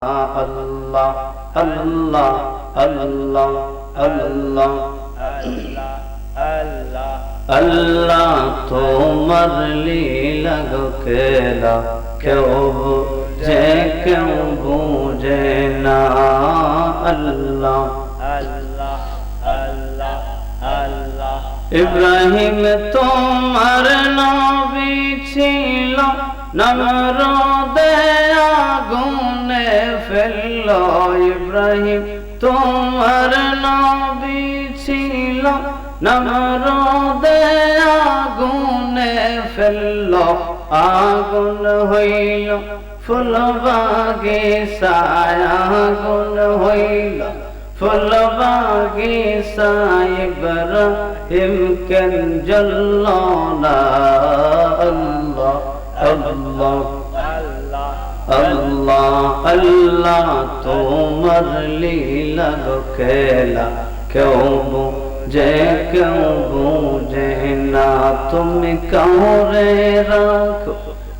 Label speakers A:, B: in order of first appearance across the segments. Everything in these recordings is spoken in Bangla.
A: আল্লাহ আল্লাহ আল্লাহ আল্লাহ আল্লাহ তোমার লীলা গো খেলা কেউ বুঝে কেউ বুঝে না। আল্লাহ
B: আল্লাহ আল্লাহ আল্লাহ
A: ইব্রাহিম তোমার নবী ছিল, নমরুদে আগুনে ফেলল। ইব্রাহিম তোমার নবী ছিল, নমরুদে আগুনে ফেলল। আগুন হইল ফুল বাগিচায়, আগুন হইল ফুল বাগিচায়। ইব্রাহিম কেন জ্বলল না? আল্লাহ আল্লাহ আল্লাহ আল্লাহ তোমার লীলা গো খেলা কেউ বুঝে কেউ বুঝে না। তুমি কাউরে রাখো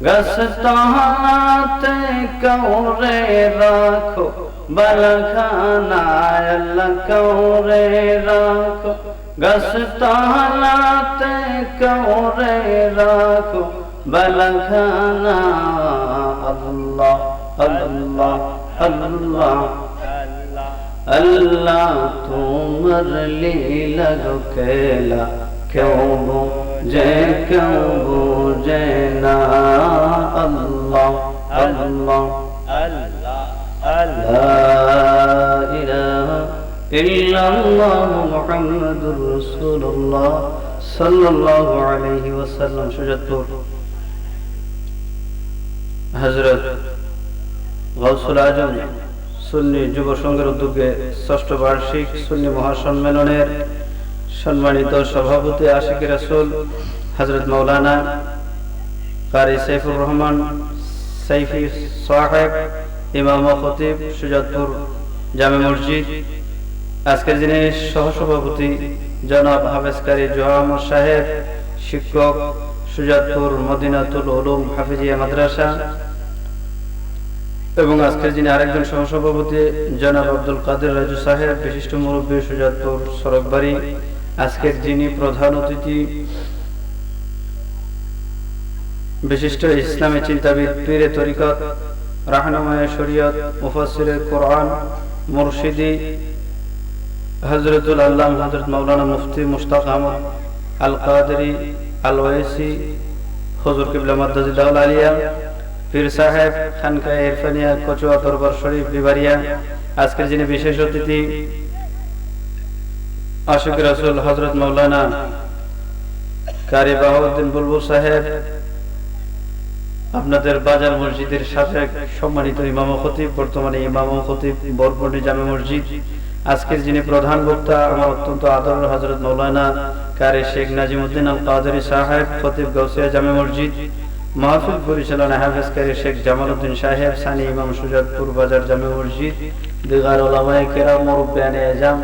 A: গাছ তলাতে, কাউরে রাখো বালখানায়। আল্লাহ কাউরে রাখো গাছ তলাতে, কাউরে রাখো বালখানা। আল্লাহ আল্লাহ আল্লাহ আল্লাহ তোমার লীলা গো খেলা কেউ বুঝে কেউ বুঝে না। আল্লাহ আল্লাহ লা ইলাহা ইল্লাল্লাহু মুহাম্মাদুর রাসূলুল্লাহ সাল্লাল্লাহু আলাইহি ওয়াসাল্লাম। সুজাতপুর হযরত গাউসুল আজম সুন্নি যুব সংঘের উদ্যোগে ষষ্ঠ বার্ষিক সুন্নি মহাসম্মেলনের সম্মানিত সভাপতি আশিক রাসূল হযরত মাওলানা কারি সাইফুর রহমান সাইফি সাহেব, ইমাম ও খতিব সুজাতপুর জামে মসজিদ। আজকের দিনে সহসভাপতি জনাব হাফেজ কারি জোহামুর সাহেব, শিক্ষক সুজাতপুর মদিনাতুল উলুম হাফিজিয়া মাদ্রাসা। এবং আজকের দিনে আরেকজন সহসভাপতি জনাব আব্দুল কাদের রাজু সাহেব, বিশিষ্ট মুরব্বী সুজাতপুর সড়কবাড়ি। আজকের যিনি প্রধান অতিথি বিশিষ্ট ইসলামী চিন্তাবিদ, পীরে তরিকত, রাহনুমায়ে শরীয়ত, মুফাসসিরে কোরআন, মুরশিদি হযরতুল আল্লামা হযরত মাওলানা মুফতি মুশতাক আহমদ আল কাদেরী আল ওয়াইসি হুজুর কিবলা মাদ্দাজিল্লাহুল আলিয়া, পীর সাহেব খানকায়ে ইরফানিয়া কচুয়া দরবার শরীফ বিবারিয়া। আজকের যিনি বিশেষ অতিথি আশিক রাসূল হযরত মাওলানা কারি বাহাউদ্দিন বুলবুল সাহেব, আপনাদের বাজার মসজিদের সাবেক সম্মানিত ইমাম ও খতিব, বর্তমানে ইমাম ও খতিব বরপন্ডি জামে মসজিদ। আজকের যিনি প্রধান বক্তা আমার অত্যন্ত আদরের হযরত মাওলানা কারি শেখ নাজিমউদ্দিন আল কাদেরী সাহেব, খতিব গাউসিয়া জামে মসজিদ। মাহফিল পরিচালনা হাফেজ কারি শেখ জামালউদ্দিন সাহেব, সানি ইমাম সুজাতপুর বাজার জামে মসজিদ। দিগার উলামায়ে কেরাম, মুরব্বিয়ানে আজম,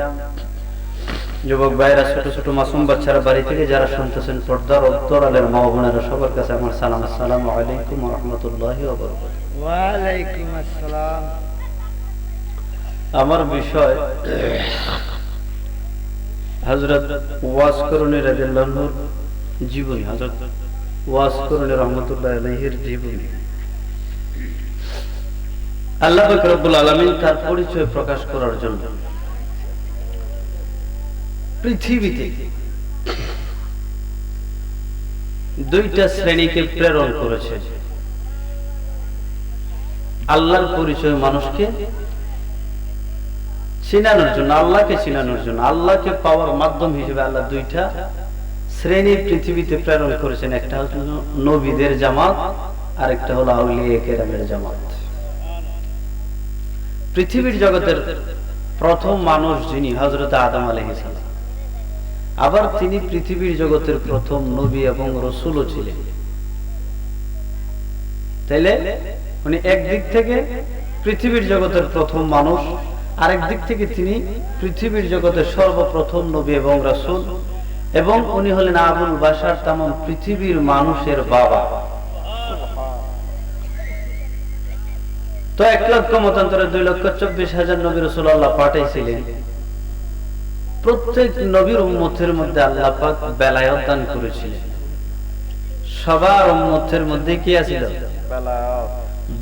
A: যুবক ভাইরা, ছোট ছোট মাসুম বাচ্চারা, বাড়ি থেকে যারা শুনতেছেন, পর্দার অন্তরালের মা বোনেরা, সবার কাছে আমার সালাম। আসসালামু আলাইকুম ওয়া রাহমাতুল্লাহি ওয়া বারাকাতুহু।
B: ওয়া আলাইকুম আসসালাম।
A: আমার বিষয় হযরত ওয়াস করুনী রাদিয়াল্লাহু আনহুর জীবনী, হযরত ওয়াস করুনী রাহমাতুল্লাহি আলাইহির জীবনী। আল্লাহ পাক রব্বুল আলামিন তার পরিচয় প্রকাশ করার জন্য পৃথিবীতে দুইটা শ্রেণীকে প্রেরণ করেছে। আল্লাহর পরিচয় মানুষকে চিনানোর জন্য, আল্লাহকে চিনানোর জন্য, আল্লাহকে পাওয়ার মাধ্যম হিসেবে আল্লাহ দুইটা শ্রেণী পৃথিবীতে প্রেরণ করেছেন। একটা হলো নবীদের জামাত, আর একটা হলো আউলিয়া কেরামের জামাত। পৃথিবীর জগতের প্রথম মানুষ যিনি হযরত আদম আলাইহিস সালাম, আবার তিনি পৃথিবীর জগতের প্রথম নবী এবং রাসূলও ছিলেন। তাইলে উনি একদিক থেকে পৃথিবীর জগতের প্রথম মানুষ, আরেক দিক থেকে তিনি পৃথিবীর জগতের সর্বপ্রথম নবী এবং রাসূল। এবং উনি হলেন আবুল বাশার, তামাম পৃথিবীর মানুষের বাবা। তো 1,00,000 মতান্তরে 2,24,000 নবী রাসূল আল্লাহ পাঠাইছিলেন। প্রত্যেক নবীর উম্মতের মধ্যে আল্লাহ পাক বেলায়েত দান করেছিলেন। সবার উম্মতের মধ্যে কি ছিল?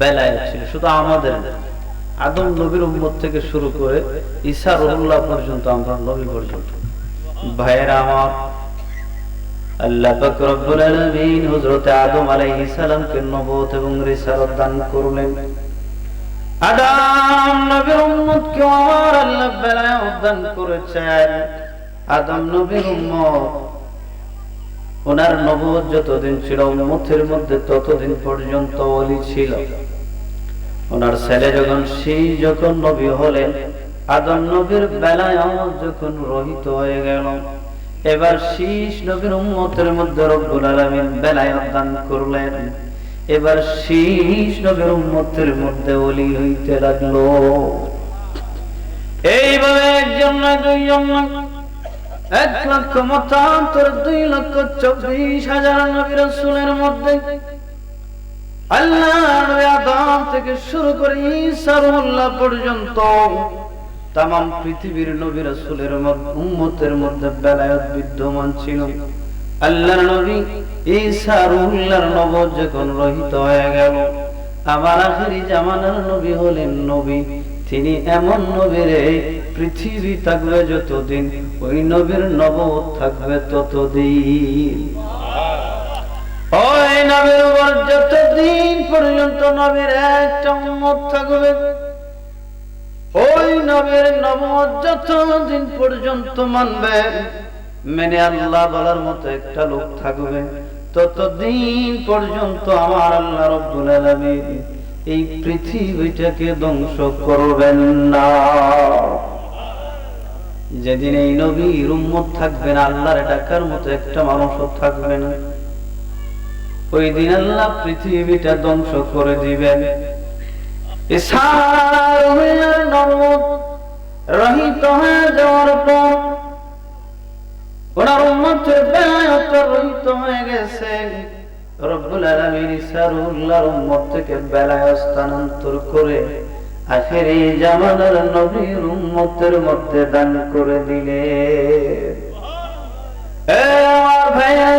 A: বেলায়েত ছিল। শুধু আমাদের না, আদম নবীর উম্মত থেকে শুরু করে ঈসা রুহুল্লাহ পর্যন্ত, আমরা নবী পর্যন্ত। ভাইয়েরা আমার, আল্লাহ পাক রব্বুল আলামিন হযরত আদম আলাইহিস সালামকে নবুয়ত এবং রিসালাত দান করলেন। আদম নবীর উম্মতকে আমার আল্লাহ বেলায়েত দান করেছেন। আদম নবীর উম্মত, ওনার নবুয়ত যতদিন ছিল উম্মতের মধ্যে ততদিন পর্যন্ত ওলি ছিল। ওনার ছেলে যখন নবী হলেন, আদম নবীর বেলায়েত যখন রহিত হয়ে গেল, এবার শীষ নবীর উম্মতের মধ্যে রব্বুল আলামিন বেলায়েত দান করলেন। এবার শীষ নবীর উম্মতের মধ্যে ওলি হইতে লাগলো। এইভাবে একজন না, দুইজন না, 1,00,000 মতান্তর 2,24,000 নবী রাসূলের মধ্যে আল্লাহ নবী আদম থেকে শুরু করে ঈসা রুহুল্লাহ পর্যন্ত তামাম পৃথিবীর নবী রাসূলের উম্মতের মধ্যে বেলায়েত বিদ্যমান ছিল। আল্লাহর নবী ঈসা রুহুল্লাহর নবুয়ত যখন রহিত হয়ে গেল, আমার আখিরি জামানার নবী হলেন নবী। তিনি এমন নবীরে, পৃথিবী থাকবে যতদিন ওই নবীর নবুয়ত থাকবে ততদিন। ওই নবীর উপর যতদিন পর্যন্ত নবীর একটা উম্মত থাকবে, ওই নবীর নবুয়ত যতদিন পর্যন্ত মানবে, মেনে আল্লাহ বলার মতো একটা লোক থাকবে, ততদিন পর্যন্ত আমার আল্লাহ রব্বুল আলামিন এই পৃথিবীটাকে ধ্বংস করবেন না। যেদিন এই নবীর উম্মত থাকবে না, আল্লাহর ডাকার মতো একটা মানুষও থাকবে না, ওই দিন আল্লাহ পৃথিবীটা ধ্বংস করে দিবেন। ঈসা রুহুল্লাহর নবুয়ত রহিত হয়ে যাওয়ার পর ওনার উম্মতের বেলায়েত রহিত হয়ে গেছে। রব্বুল আলামিন ঈসা রুহুল্লাহর উম্মত থেকে বেলায়েত স্থানান্তর করে আখিরি জামানার নবীর উম্মতের মধ্যে দান করে দিলেন। আমার ভাইয়া,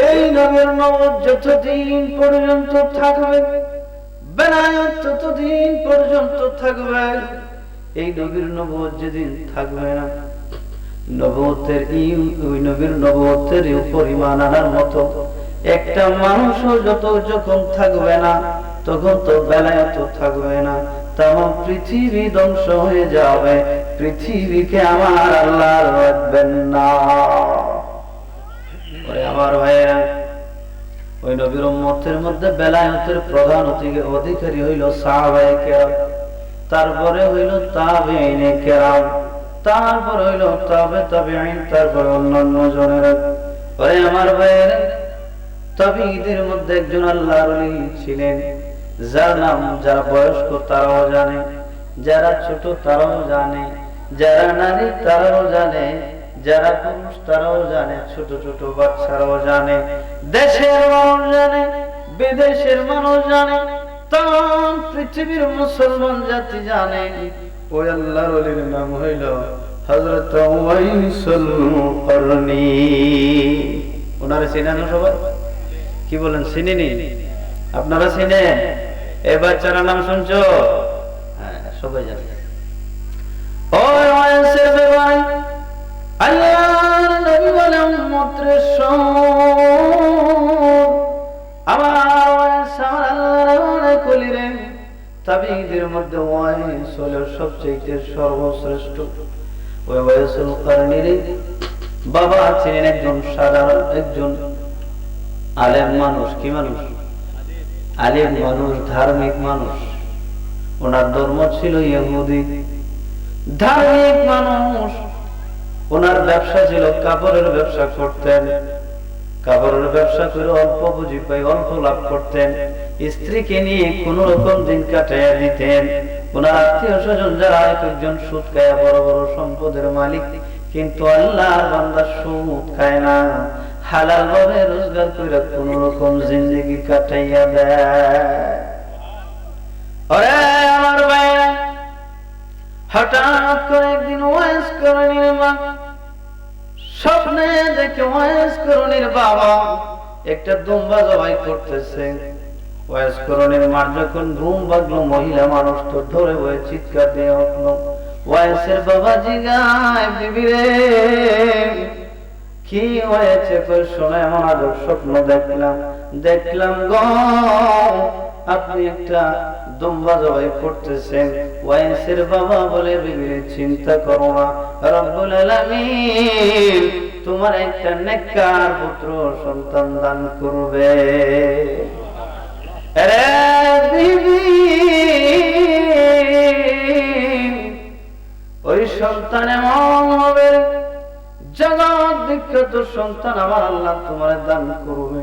A: এই নবীর নবুয়ত যতদিন পর্যন্ত থাকবে, বেলায়েত ততদিন পর্যন্ত থাকবে। এই নবীর নবুয়ত যেদিন থাকবে না, নবুয়তের ওই নবীর নবুয়তের উপর ঈমান আনার মতো একটা মানুষও যখন থাকবে না, তখন তো বেলায়েত থাকবে না। তামাম পৃথিবী ধ্বংস হয়ে যাবে, পৃথিবীকে আমার আল্লাহ রাখবেন না। আমার ভাইয়েরা, ওই নবীর উম্মতের মধ্যে বেলায়েতের প্রধান অধিকারী হইল সাহাবায়ে কেরাম, তারপরে হইল তাবেঈনে কেরাম, তারপর হইল তাবেঈন, তারপরে অন্যান্য জনেরা। ওরে আমার ভাইয়েরা, তাবেঈদের মধ্যে একজন আল্লাহর ওলি ছিলেন, যার নাম যারা বয়স্ক তারাও জানে, যারা ছোট তারাও জানে, যারা নারী তারাও জানে, যারা পুরুষ তারাও জানে, ছোট ছোট বাচ্চারাও জানে, দেশের মানুষ জানে, বিদেশের মানুষ জানে, তাম পৃথিবীর মুসলমান জাতি জানে। ওই আল্লাহর ওলির নাম হইল হযরত উওয়াইসুল কারনী। ওনারে চিনেন সবাই? কি বলেন, চিনেনি? আপনারা চিনেন? এই বাচ্চারা নাম শুনছো? হ্যাঁ, সবাই জানে। ওই ওয়াইসের ব্যাপারে আল্লাহর নবী বলে, উম্মতরে শোন, আমার ওয়াইস আমার আল্লাহর কলিরে। তাবেঈদের মধ্যে ওয়াইস হলো সবচেয়ে সর্বশ্রেষ্ঠ। ওই ওয়াইসুল কারনীর বাবা ছিলেন একজন সাধারণ, একজন আলেম মানুষ। কি মানুষ? আলেম মানুষ, ধার্মিক মানুষ। ওনার ধর্ম ছিল ইহুদি। ধার্মিক মানুষ। ওনার ব্যবসা ছিল কাপড়ের ব্যবসা করতেন। কাপড়ের ব্যবসা করে অল্প পুঁজি পাই অল্প লাভ করতেন। স্ত্রীকে নিয়ে কোন রকম দিন কাটাইয়া দিতেন। ওনার আত্মীয় স্বজন যারা একজন সুদ খায় বড় বড় সম্পদের মালিক, কিন্তু আল্লাহর বান্দা সুদ খায় না, হালাল ভাবে রোজগার করে কোন রকম জিন্দেগি কাটাইয়া দেয়। ওরে আমার ভাইরা, হঠাৎ করে একদিন ওয়াইস করণীর মা স্বপ্নে দেখে ওয়াইস করণীর বাবা একটা দুম্বা জবাই করতেছে। ওয়াইস করণীর মার যখন ঘুম ভাগলো, মহিলা মানুষ তো ধরে বয়ে চিৎকার দিয়ে উঠলো। ওয়াইসের বাবা জিগায়, বিবি রে কি হয়েছে? কই শোনা, এমন আজব স্বপ্ন দেখলাম গো, আপনি একটা দুম্বা জবাই করতেছেন। ওয়াইসের বাবা বলে, বিবি চিন্তা করো না, রব্বুল আলামিন তোমার একটা নেককার পুত্র সন্তান দান করবে। আরে বিবি, ওই সন্তান এমন হবে, জগৎ বিখ্যাত সন্তান আমার আল্লাহ তোমার দান করবে।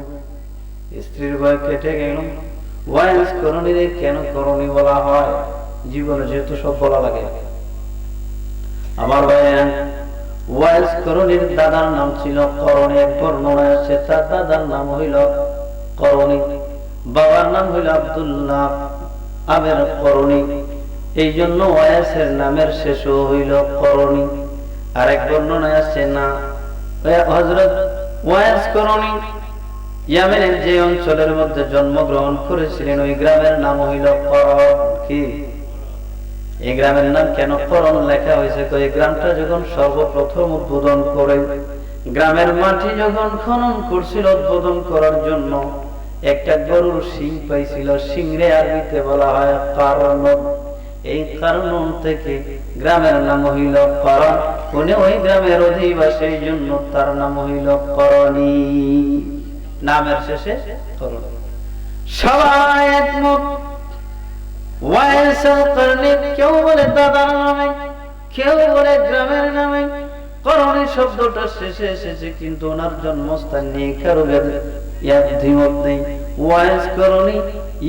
A: স্ত্রীর ভয় কেটে গেল। ওয়াইস করণীরে কেন করণী বলা হয়? জীবনে যেহেতু সব বলা লাগে। আমার ভাইয়া, ওয়াইস করণীর দাদার নাম ছিল করণী। এক বর্ণনা আছে তার দাদার নাম হইল করণী, বাবার নাম হইল আব্দুল্লাহ আবের করণী। এই জন্য ওয়াইসের নামের শেষও হইল করণী। আরেক বর্ণনায় আছে না, হযরত ওয়াইস করণী ইয়ামেনের যে অঞ্চলের মধ্যে জন্মগ্রহণ করেছিলেন ওই গ্রামের নাম হইল করণ। কি এই গ্রামের নাম কেন করণ লেখা হয়েছে? এই গ্রামটা যখন সর্বপ্রথম উদ্বোধন করে, গ্রামের মাটি যখন খনন করছিল উদ্বোধন করার জন্য, একটা গরুর শিং পাইছিল। শিংরে আরবিতে বলা হয় কারণ। এই কারণ থেকে গ্রামের নাম হইল করণ। উনি ওই গ্রামের অধিবাসী, এই জন্য তার নাম হইল করণী। নামের শেষে করণ। সবাই একমত। ওয়াইসুল করণী কেউ বলে দাদার নামে, কেউ বলে গ্রামের নামে। করণী শব্দটা শেষে এসেছে, কিন্তু ওনার জন্মস্থান নিয়ে কারো দ্বিমত নেই। ওয়াইস করণী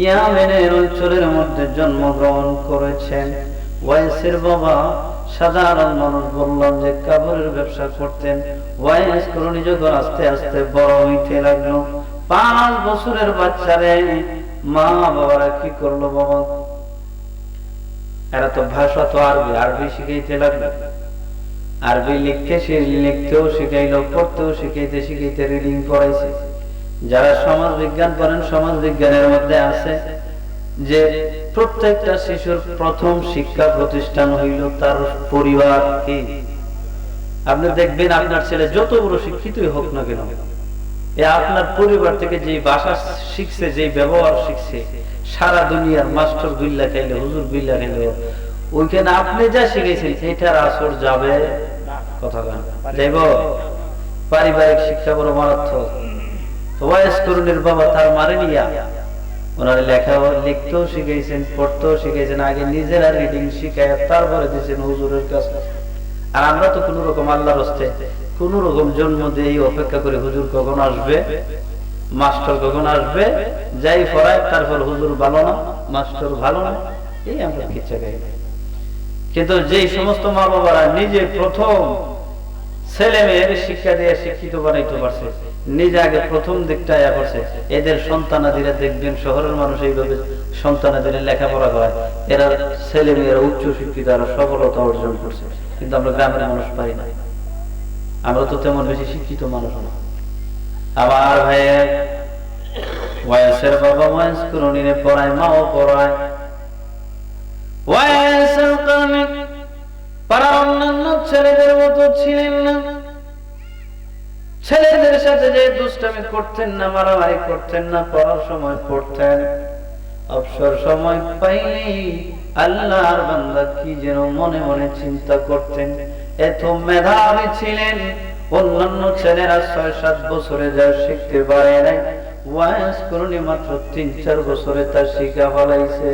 A: ইয়ামেনের অঞ্চলের মধ্যে জন্মগ্রহণ করেছেন। ওয়াইসের বাবা সাধারণ মানুষ, বললাম যে কাপড়ের ব্যবসা করতেন। ওয়াইস করণী যখন আস্তে আস্তে বড় হইতে লাগলো, 5 বছরের বাচ্চারে মা বাবারা কি করলো? বাবা এরা তো ভাষা তো আরবি শিখাইতে লাগলো। আরবি লিখতেও শিখাইলো, পড়তেও শিখাইতে রিডিং পড়াইছে। যারা সমাজ বিজ্ঞান পড়েন, সমাজ বিজ্ঞানের মধ্যে আছে যে প্রত্যেকটা শিশুর প্রথম শিক্ষা প্রতিষ্ঠান হইল তার পরিবার। কি আপনি দেখবেন আপনার ছেলে যত বড় শিক্ষিতই হোক না কেন, আপনার পরিবার থেকে যে ভাষা শিখছে, যে ব্যবহার শিখছে, সারা দুনিয়ার মাস্টার বিল্লা খাইলে, হুজুর বিল্লা খাইলে, ওইখানে আপনি যা শিখেছেন এটার আসর যাবে কথা যাইব। পারিবারিক শিক্ষা বড় মারাত্মক। ওয়াইস করণীর বাবা তার মারে নিয়া ওনার লেখা লিখতেও শিখাইছেন, পড়তেও শিখাইছেন। আগে নিজেরা রিডিং শিখায় তারপরে দিয়েছেন হুজুরের কাছে। আর আমরা তো কোন রকম আল্লাহর হস্তে কোন রকম জন্ম দিয়ে অপেক্ষা করে হুজুর কখন আসবে, মাস্টার কখন আসবে, যাই পড়ায় তারপর হুজুর ভালো না, মাস্টার ভালো না, এই আমরা কিচ্ছা গাই। কিন্তু যেই সমস্ত মা বাবারা নিজে প্রথম ছেলে মেয়ের শিক্ষা দিয়ে শিক্ষিত বানাইতে পারছে, নিজে আগে প্রথম দিকটা আয়া করছে, এদের সন্তানাদিরা দেখবেন শহরের মানুষ এইভাবে সন্তানাদের লেখাপড়া করে, এরা ছেলে মেয়েরা উচ্চ শিক্ষিত, এরা সফলতা অর্জন করছে। কিন্তু আমরা গ্রামের মানুষ পারি না, আমরা তো তেমন বেশি শিক্ষিত মানুষ না। আবার ভাই ওয়াইসের বাবা ওয়াইস করণীরে পড়ায়, মাও পড়ায়। ওয়াইসের করণী পাড়ার অন্যান্য ছেলেদের মতো ছিলেন না। ছেলেদের সাথে যে দুষ্টামি করতেন না, মারামারি করতেন না, পড়ার সময় পড়তেন। অবসর সময় পাইলেই আল্লাহর বান্দা কি যেন মনে মনে চিন্তা করতেন। এত মেধাবী ছিলেন, অন্যান্য ছেলেরা 6-7 বছরে যা শিখতে পারে নাই, ওয়াইস করণী মাত্র 3-4 বছরে তা শিখা ফেলাইছে।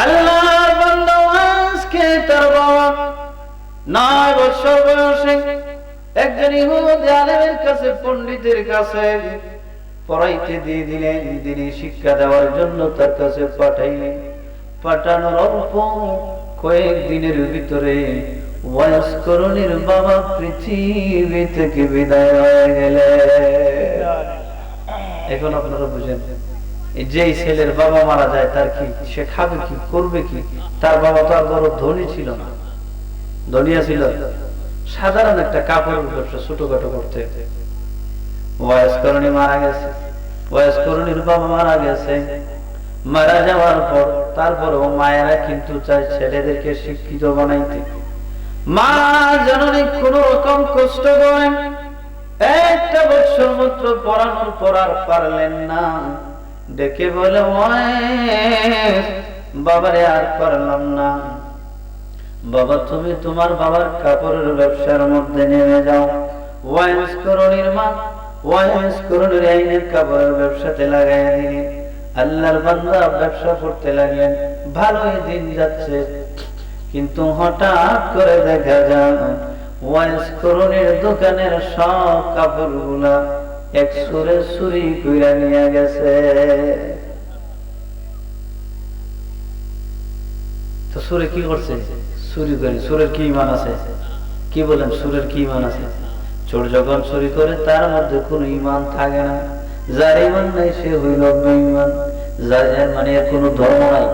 A: আল্লাহর বান্দা ওয়াইসকে তার বাবা 9 বছর বয়সে একজন ইহুদি আলেমের কাছে, পণ্ডিতের কাছে পড়াইতে দিয়ে দিলেন। তিনি শিক্ষা দেওয়ার জন্য তার কাছে পাঠাইলেন। পাঠানোর অল্প কয়েকদিনের ভিতরে ওয়াইস করণীর বাবা পৃথিবী থেকে বিদায় হয়ে গেলেন। এখন আপনারা বুঝেন যেই ছেলের বাবা মারা যায় তার কি, সে খাবে কি, করবে কি? তার বাবা তো আর বড় ধনী ছিল না, ধনিয়া ছিল, সাধারণ একটা কাপড়ের ব্যবসা ছোটখাটো করতে। বয়স্করণী মারা গেছে, বয়স্করণীর বাবা মারা গেছে। মারা যাওয়ার পর তারপরেও মায়েরা কিন্তু চায় ছেলেদেরকে শিক্ষিত বানাইতে। মা জননী কোন রকম কষ্ট করেন, একটা বছর মাত্র পড়ানোর পর আর পারলেন না, ডেকে বলে বাবারে আর পারলাম না, বাবা তুমি তোমার বাবার কাপড়ের ব্যবসার মধ্যে নেমে যাও। ওয়াইস করণীর মা ওয়াইস করণীর আইনের কাপড়ের ব্যবসাতে লাগাই দিলেন। আল্লাহর বান্দা ব্যবসা করতে লাগলেন, ভালোই দিন যাচ্ছে। কিন্তু হঠাৎ করে দেখা যায় ওয়াইস করণীর দোকানের সব কাপড়গুলা এক সুরে চুরি কইরা নিয়ে গেছে। তো সুরে কি করছে? চুরি করে। সুরের কি ইমান আছে? কি বলেন, সুরের কি ইমান আছে? চোর যখন চুরি করে তার মধ্যে কোন ইমান থাকে না। যার ইমান নাই সে হইল বেঈমান, যার মানে এর কোনো ধর্ম নাই।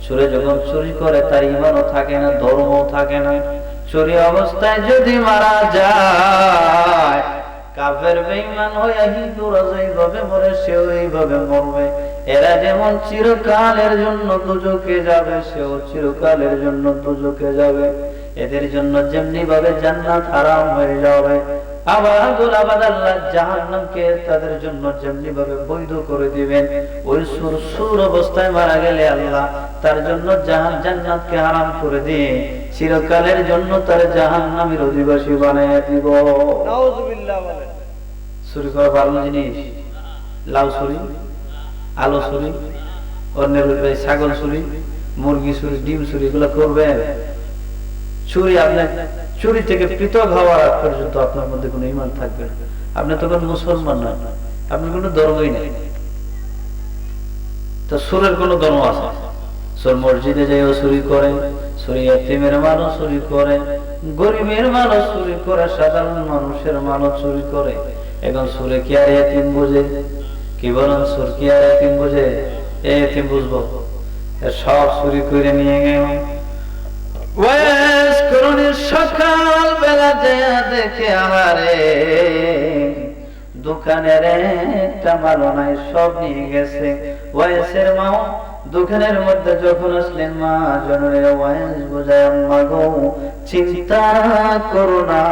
A: চোরে যখন চুরি করে তার ইমানও থাকে না, ধর্মও থাকে না। চুরি অবস্থায় যদি মারা যায়, কাফের বেঈমান হইয়া হিন্দুরা যেইভাবে মরে সেও এইভাবে মরবে। এরা যেমন চিরকালের জন্য দুজকে যাবে, সেও চিরকালের জন্য দুজকে যাবে। এদের জন্য যেমনি ভাবে জান্নাত হারাম হয়ে যাবে, আবার আল্লাহ জাহান্নামকে তাদের জন্য যেমনি ভাবে বৈধ করে দিবেন। ওই সুর অবস্থায় মারা গেলে আল্লাহ তার জন্য জান্নাতকে হারাম করে দিয়ে চিরকালের জন্য তার জাহান্নামের অধিবাসী বানাইয়া দিব।
B: নাউযুবিল্লাহ বলেন।
A: চুরি করা ভালো জিনিস? লাউ চুরি, আলু চুরি, অন্যের ছাগল চুরি, মুরগি চুরি, ডিম চুরি, এগুলো করবেন? চুরি, আপনার চুরি থেকে পৃথক হওয়ার আগ পর্যন্ত আপনার মধ্যে কোনো ঈমান থাকবে না। আপনি তখন মুসলমান নয়, আপনার কোনো ধর্মই নেই। তো সুরের কোনো ধর্ম আছে? সুর মসজিদে যাইও চুরি করে, চুরি এতিমের মালও চুরি করে, গরিবের মালও চুরি করে, সাধারণ মানুষের মালও চুরি করে। এখন সুরে কি আর এতিম বুঝে? কি বলেন, সুর কি আর এতিম বুঝে? এতিম বুঝবো? সব চুরি করে নিয়ে গেল। সকাল বেলা দেখে আমারে দোকানের একটা মালও নাই, সব নিয়ে গেছে। ওয়াইসের মাও দোকানের মধ্যে যখন আসলেন, মা জননীর ওয়াইস বোঝায়, আম্মা গো চিন্তা করো না,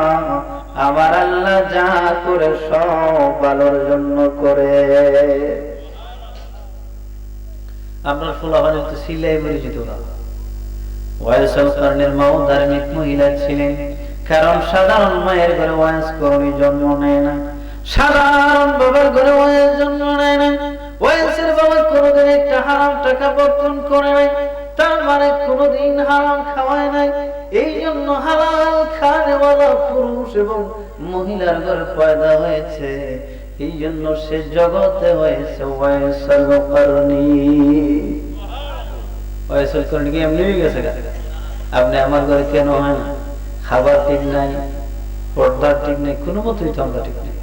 A: আমার আল্লাহ যা করে সব ভালোর জন্য করে। আমরা ফুলাবান তো সিলাই পরিচিত না। ওয়াইসের কারণের মাও ধার্মিক মহিলা ছিলেন, কারণ সাধারণ মায়ের ঘরে ওয়াইস করণী জন্ম নেয় না, সাধারণ বাবার ঘরে ওয়াইস জন্ম নেয় না। ওয়াইসের বাবা কোনোদিন একটা হারাম টাকা বর্তন করে নাই, তার মানে কোনোদিন হারাম খাওয়ায় নাই। এই জন্য হালাল খাওয়ানেওয়ালা পুরুষ এবং মহিলার ঘরে পয়দা হয়েছে। এই জন্য সে জগতে হয়েছে ওয়াইসুল করণী। ওয়াইসুল করণী কি এমনি হয়ে গেছে? আপনি আমার ঘরে কেন হয় না? খাবার ঠিক নাই, পর্দার ঠিক নেই, কোনো মতোই তো আমরা ঠিক নেই।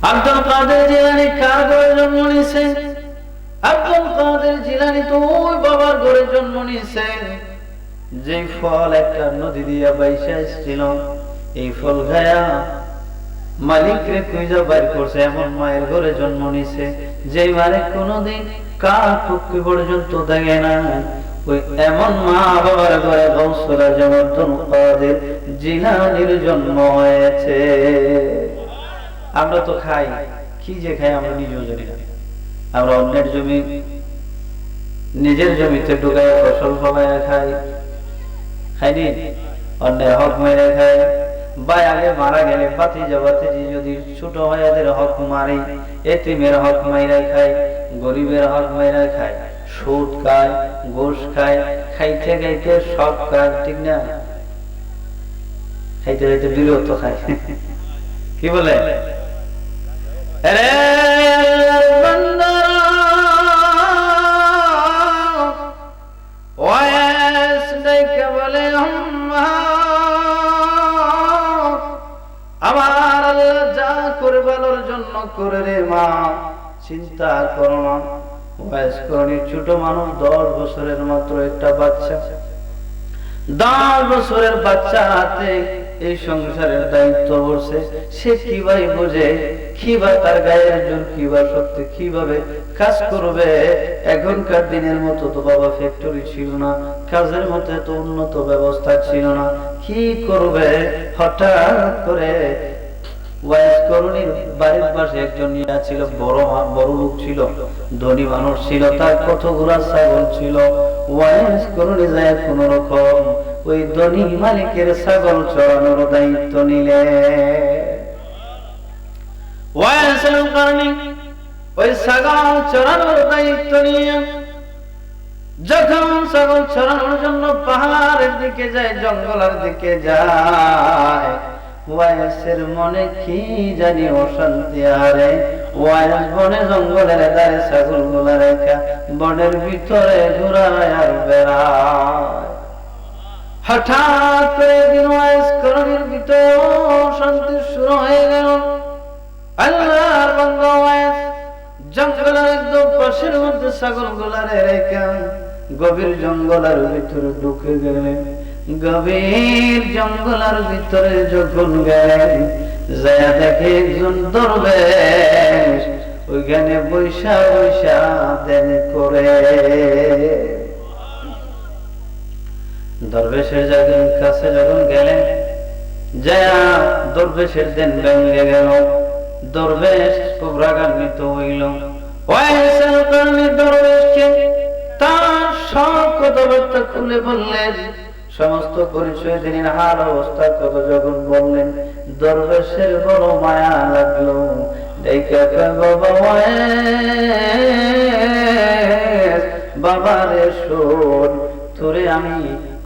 A: আব্দুল কাদের জিলানী কার ঘরে জন্ম নিয়েছেন? আব্দুল কাদের জিলানী তো ওই বাবার ঘরে জন্ম নিয়েছেন যে ফল একটা নদী দিয়া বাইসা এসেছিল। এই ফল খায়া মালিকরে খুঁজে বাইর করছে, এমন মায়ের ঘরে জন্ম নিয়েছে যে মারে কোনোদিন কাক পক্ষী পর্যন্ত দেখে না। ওই এমন মা বাবার ঘরে গৌসুল আজম আব্দুল কাদের জিলানীর জন্ম হয়েছে। আমরা তো খাই, কি যে খাই আমরা নিজেও জানি না। আমরা অন্যের জমি নিজের জমিতে ঢুকায় ফসল ফলাইয়া খাই, খাইনি? অন্যের হক মেরে খাই, বা আগে মারা গেলে ভাতিজা ভাতিজি যদি ছোট হয় এদের হক মারি, এতিমের হক মাইরা খাই, গরিবের হক মাইরা খাই, সুদ খায়, ঘুষ খায়, খাইতে খাইতে সব খায়, ঠিক না? খাইতে খাইতে বিরক্ত খায়। কি বলে? আমার আল্লাহ যা করে ভালোর জন্য করে রে মা, চিন্তা করো না, ওয়াইজ করণী ছোট মানুষ, 10 বছরের মাত্র একটা বাচ্চা, 10 বছরের বাচ্চা হাতে এই সংসারের দায়িত্ব বসে, সে কিভাবে বোঝে, কিভাবে তার গায়ের জোর, কিভাবে সত্যি কিভাবে কাজ করবে। এখনকার দিনের মতো তো বাবা ফ্যাক্টরি ছিল না, কাজের মতো এত উন্নত ব্যবস্থা ছিল না, কি করবে। হঠাৎ করে ওয়াইজ করণীর বাড়ির পাশে একজন ইয়া ছিল, বড় লোক ছিল, ধনী মানুষ ছিল, তার কতগুলা ছাগল ছিল। ওয়াইজ করণী যায় কোন রকম ওই ধনী মালিকের ছাগল চড়ানোর দায়িত্ব নিলে। ওয়াইজ করণী ওই ছাগল চড়ানোর দায়িত্ব নিয়ে যখন ছাগল চড়ানোর জন্য পাহাড়ের দিকে যায়, জঙ্গলের দিকে যায়, ওয়াইসের মনে কি জানি অশান্তি আরে। ওয়াইস বনে জঙ্গলের ধারে ছাগল গুলা রেখা বনের ভিতরে ঘুরায় আর বেড়ায়। হঠাৎ করে দিন ওয়াইস করণীর ভিতরে অশান্তি শুরু হয়ে গেল। আল্লাহর বান্দা ওয়াইস জঙ্গলের একদম পাশের মধ্যে ছাগল গুলা রেখা গভীর জঙ্গলের ভিতরে ঢুকে গেলেন। গভীর জঙ্গলের ভিতরে যখন গেলেন, যায় দেখে একজন দরবেশ ওইখানে বৈশা বৈশা দেন করে। দরবেশের কাছে যখন গেলেন, যায় দরবেশের দেন ভেঙে গেল। দরবেশ খুব রাগান্বিত হইল। দরবেশকে তার সব কথাবার্তা খুলে বললেন, সমস্ত পরিচয় দিলেন, হাল অবস্থা কথা যখন বললেন, দরবেশের বড় মায়া লাগলো। বাবা রে শোন, তোরে আমি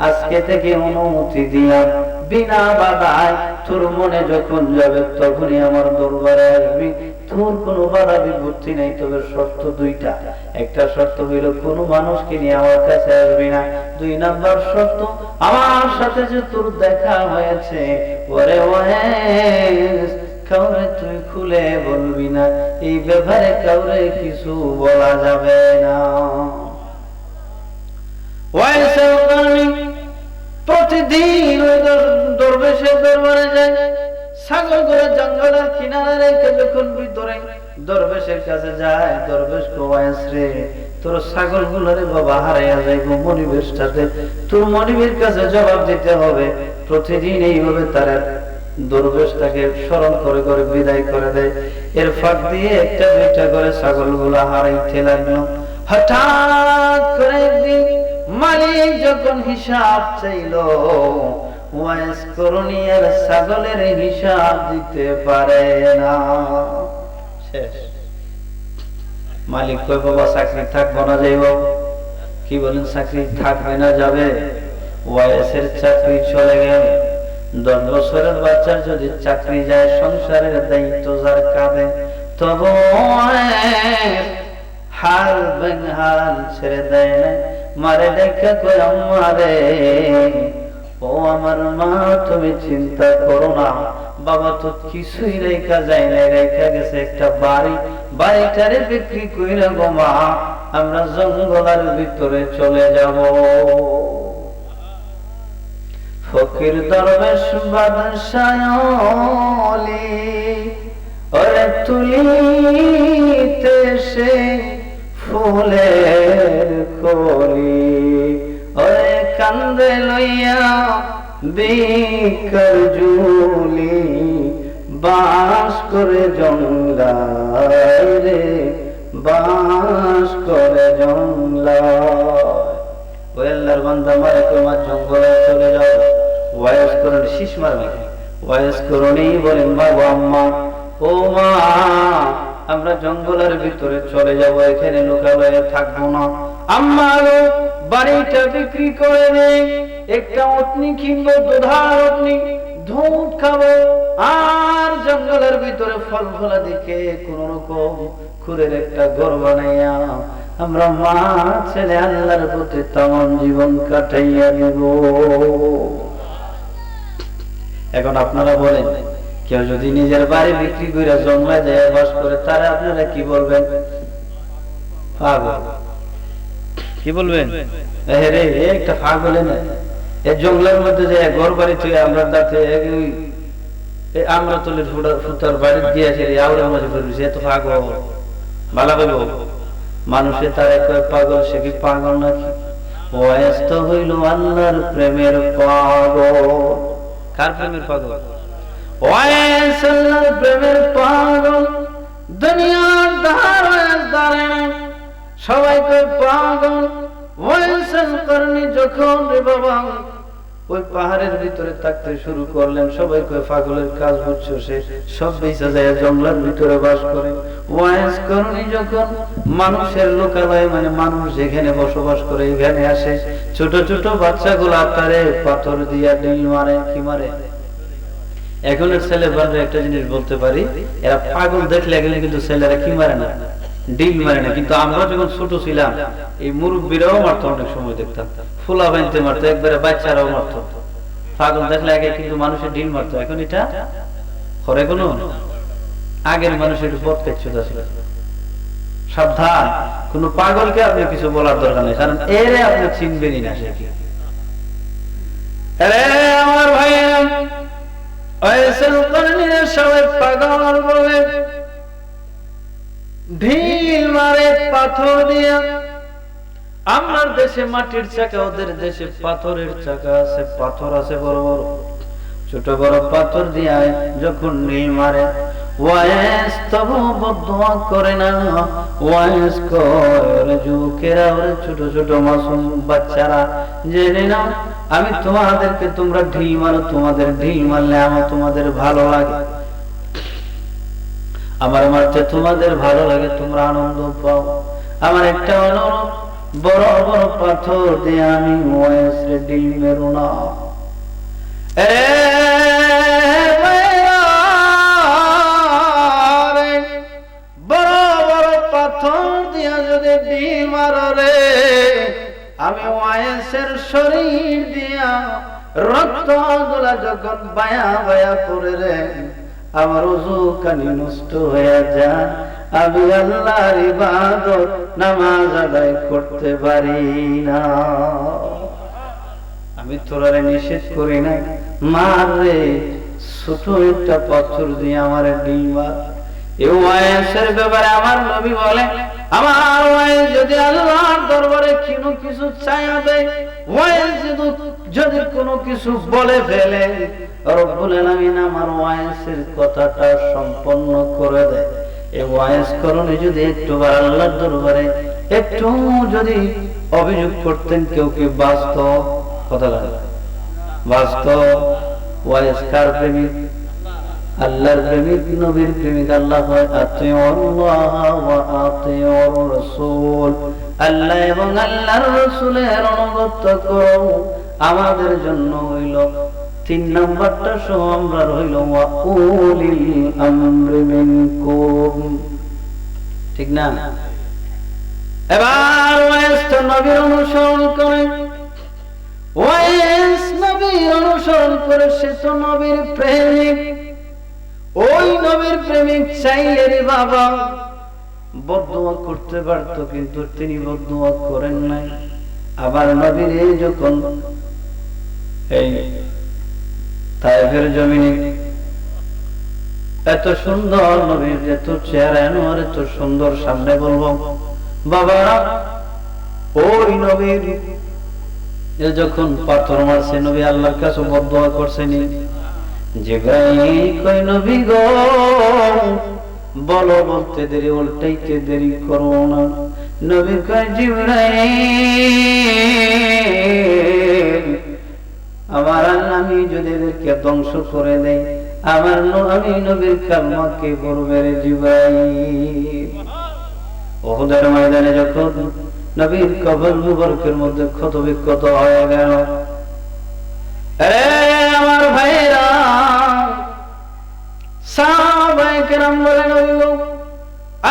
A: আজকে থেকে অনুমতি দিলাম, বিনা বাধায় তোর মনে যখন যাবে তখনই আমার দরবারে আসবি, তোর কোনো বাধা বিপত্তি নেই। তবে শর্ত দুইটা, একটা শর্ত হইল কোনো মানুষকে নিয়ে আমার কাছে আসবি না, 2 নাম্বার শর্ত আমার সাথে যে তোর দেখা হয়েছে ওরে ওয়াইস কাউরে তুই খুলে বলবি না, এই ব্যাপারে কাউরে কিছু বলা যাবে না। প্রতিদিন ওই দরবেশের দরবারে যায়, ছাগল করে জঙ্গলের কিনারে রেখে যখন ভিতরে দরবেশের কাছে যায়, দরবেশ ওয়াইস রে তোর ছাগল গুলোরে বাবা হারাইয়া যাইব, মনিবেশটাতে তোর মনিবের কাছে জবাব দিতে হবে। প্রতিদিন এইভাবে তারা দরবেশ তাকে স্মরণ করে করে বিদায় করে দেয়। এর ফাঁক দিয়ে একটা দুইটা করে ছাগল গুলা হারাইতে লাগলো। হঠাৎ করে একদিন মালিক যখন হিসাব চাইল, ওয়াইস করণী আর ছাগলের হিসাব দিতে পারে না। শেষ। মালিক কয় বাবা চাকরি থাকবো না যাইব। কি বলেন, চাকরি থাকবে না যাবে? ওয়াইসের চাকরি চলে গেল। 10 বছরের বাচ্চার যদি চাকরি যায়, সংসারের দায়িত্ব যার কাঁধে, তবু হাল হাল ছেড়ে দেয় না। মারে দেখা কই আম্মা রে, ও আমার মা তুমি চিন্তা করো না, বাবা তো কিছুই রেখা যায় না, রেখা গেছে একটা বাড়ি, বাড়িটারে বিক্রি কইরা গো মা আমরা জঙ্গলের ভিতরে চলে যাব। ফকির দরবেশ বাদশাহ ওলি ওরে তুলিতে সে ফুলের কলি, ওরে কান্দে লইয়া বিকর জুলি, বাস করে জঙ্গলায় রে, বাস করে জঙ্গলায়। ওই আল্লাহর বান্দা মারে তোমার জঙ্গলে চলে যাও। ওয়াইস করুন শীষ মারবে, ওয়াইস করুনই বলেন বাবা আম্মা ও মা আমরা জঙ্গলের ভিতরে চলে যাব, এখানে লোকালয়ে থাকবো না। আম্মা বাড়িটা বিক্রি করে নেই, একটা অটনি কিনবো, দুধার অটনি, দুধ খাবো, আর জঙ্গলের ভিতরে ফল ফলা দিকে কোন রকম খুরের একটা ঘর বানাইয়া আমরা মা ছেলে আল্লাহর প্রতি তেমন জীবন কাটাইয়া দেব। এখন আপনারা বলেন কেউ যদি নিজের বাড়ি বিক্রি করে জঙ্গলে যায় বাস করে, তারা আপনারা কি বলবেন? পাগল। কি বলবেন? রে একটা পাগল না, এই জঙ্গলের মধ্যে যে ঘর বাড়ি থেকে আমরা তাতে আমরা তুলে ফুটার বাড়ি গিয়েছে আউরের মাঝে পড়েছে, এত পাগল ভালো বলবো। মানুষে তারা কয় পাগল, সে কি পাগল নাকি? ওয়াইস তো হইল আল্লাহর প্রেমের পাগল। কার প্রেমের পাগল? ওয়াইস আল্লাহর প্রেমের পাগল। দুনিয়ার দাঁড়ায় না, সবাই কয় পাগল। ওয়াইস করনি যখন রে বাবা ওই পাহাড়ের ভিতরে থাকতে শুরু করলেন, সবাই কয় পাগলের কাজ বুঝছো, সে সব বেঁচে যায় জঙ্গলের ভিতরে বাস করে। ওয়াইস করনি যখন মানুষের লোকালয়, মানে মানুষ যেখানে বসবাস করে এখানে আসে, ছোট ছোট বাচ্চাগুলো আপনারে পাথর দিয়া ডিল মারে। কি মারে? এখনের ছেলে বাচ্চা একটা জিনিস বলতে পারি, এরা পাগল দেখলে গেলে কিন্তু ছেলেরা কি মারে না, ডিল মারে না। কিন্তু আমরা যখন ছোট ছিলাম এই মুরব্বীরাও মারতো, অনেক সময় দেখতাম ফুলা বানতে মারতো, একবারে বাচ্চারাও মারতো। পাগল দেখলে আগে কিন্তু মানুষের ডিল মারতো, এখন এটা করে কোনো আগের মানুষের পথ কেচ্ছুতা ছিল। সাবধান, কোন পাগলকে আপনি কিছু বলার দরকার নেই, কারণ এরে আপনি চিনবেনই না। সে কি আমার ভাই সবাই পাগল বলে, ঢিল মারে পাথর দিয়া। আমার দেশে মাটির চাকা, ওদের দেশে পাথরের চাকা আছে, পাথর আছে বড় বড়, ছোট বড় পাথর দিয়া যখন নীল মারে, ওয়াইস তবু বদদুয়া করে না। ওয়াইস করে যুবকেরা, ওরে ছোট ছোট মাসুম বাচ্চারা, জেনে নাও আমি তোমাদেরকে, তোমরা ঢিল মারো, তোমাদের ঢিল মারলে আমার তোমাদের ভালো লাগে, আমার মারতে তোমাদের ভালো লাগে, তোমরা আনন্দ পাও। আমার একটা অনুরোধ, বড় বড় পাথর দিয়ে আমি ওয়াইসে ঢিল মেরো না। বড় বড় পাথর দিয়া যদি ঢিল মারো রে, আমি ওয়াইসের শরীর দিয়া রক্ত গুলা যখন বায়া বায়া পড়ে রে, আমার ওযু কানি নষ্ট হয়ে যায়, আমি আল্লাহর ইবাদত নামাজ আদায় করতে পারি না। আমি তোরারে নিষেধ করি না, মার রে, ছোট একটা পাথর দিয়ে আমার ঢিল মার। এই ওয়াইসের ব্যাপারে আমার নবী বলে, আমার ওয়াইস যদি আল্লাহর দরবারে কোনো কিছু চাইয়া দেয়, ওয়াইস যদি কোনো কিছু বলে ফেলে, রব্বুল আলামিন আমার ওয়াইসের কথাটা সম্পন্ন করে দেয়। এই ওয়াইস করণে যদি একটুবার আল্লাহর দরবারে একটু যদি অভিযোগ করতেন, কেউ কি বাস্তব কথা লাগে, বাস্তব ওয়াইস কার প্রেমিক? আল্লাহর প্রেমিক, নবীর প্রেমিক। আল্লাহ হয় আতিউল্লাহ ওয়া আতিউর রাসূল, আল্লাহ এবং আল্লাহর রাসূলের অনুগত করো। আমাদের জন্য হইল 3 নাম্বারটা সহ আমরা হইল ওয়া উলিল আমরি মিনকুম, ঠিক না? এবার ওয়াইস তো নবীর অনুসরণ করে, ওয়াইস নবীর অনুসরণ করে, সে তো নবীর প্রেমিক। ওই নবীর প্রেমিক চাইলে রে বাবা বদদুয়া করতে পারত, কিন্তু তিনি বদদুয়া করেন নাই। আবার নবীর যখন এই তায়েফের জমিনে এত সুন্দর নবীর এত চেহারা, এত সুন্দর, সামনে বলবো বাবারা, ওই নবীর যখন পাথর মারছে, নবী আল্লাহর কাছে বদদুয়া করছেনি। জিবরাইল কই নবী গো, বলো, বলতে দেরি, উল্টাইতে দেরি করো না। নবী কই জিবরাইল, আমার আল্লাহ আমি যদি এদেরকে ধ্বংস করে দেই, আমার আমি নবীর কালমা কে পড়বে রে জিবরাইল? উহুদের ময়দানে যখন নবীর কবর মুবারকের মধ্যে ক্ষত বিক্ষত হয়ে গেল, আমার ভাইরা সাহাবায়ে কেরাম বলেন,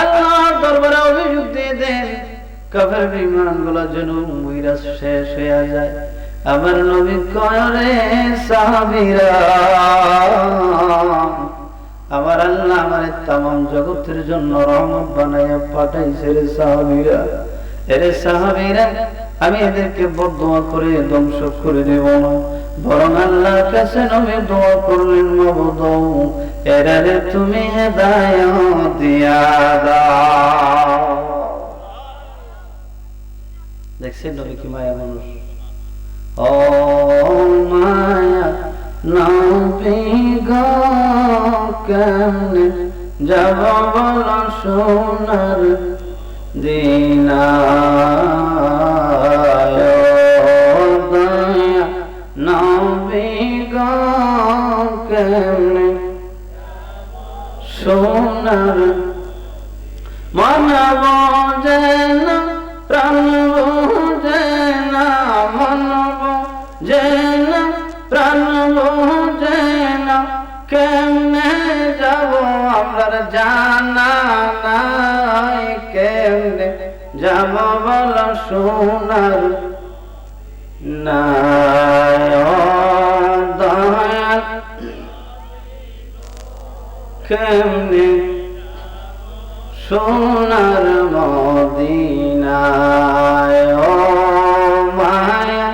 A: আল্লাহর দরবারে অভিযোগ দিয়ে দেন, কাফের বিমানগুলো যেন মুইরা শেষ হয়ে যায়। আমার নবী কয়, রে সাহাবীরা, আমার আল্লাহ আমার তামাম জগতের জন্য রহমত বানাইয়া পাঠাইছে রে সাহাবীরা। এরে সাহাবীরা, আমি এদেরকে বদদোয়া করে ধ্বংস করে দেব না, বরং আল্লাহর কাছে নবী দোয়া করলেন, মাবুদ এরারে তুমি হেদায়েত দিয়া দাও। দেখছেন নবী কি মায়া মানুষ। ও মায়া নবী গো কেমনে যাব বল সোনার দিনায়, দয়া নবী গো কেমনে সোনার মন বোঝে না প্রাণ বোঝে না, মন বোঝে না প্রাণ বোঝে না, কেমনে যাব আমার জানা নাই, কেমনে যাব বল সোনার নাই, দয়াল কেমনে সোনার মদিনায়, ও মায়া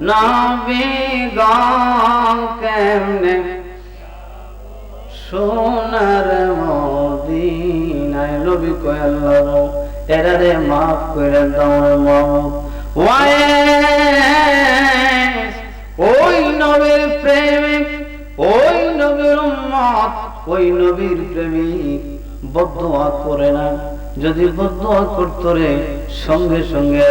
A: নবী গো কেমনে সোনার মদিনায়। নবী কয় আল্লাহ এরারে মাফ করে দাও মাওলানা। ওই নবীর প্রেমিক, ওই নবীর উম্মত, ওই নবীর প্রেমিক বদদোয়া করে না। যদি বদদোয়া করত রে সঙ্গে সঙ্গে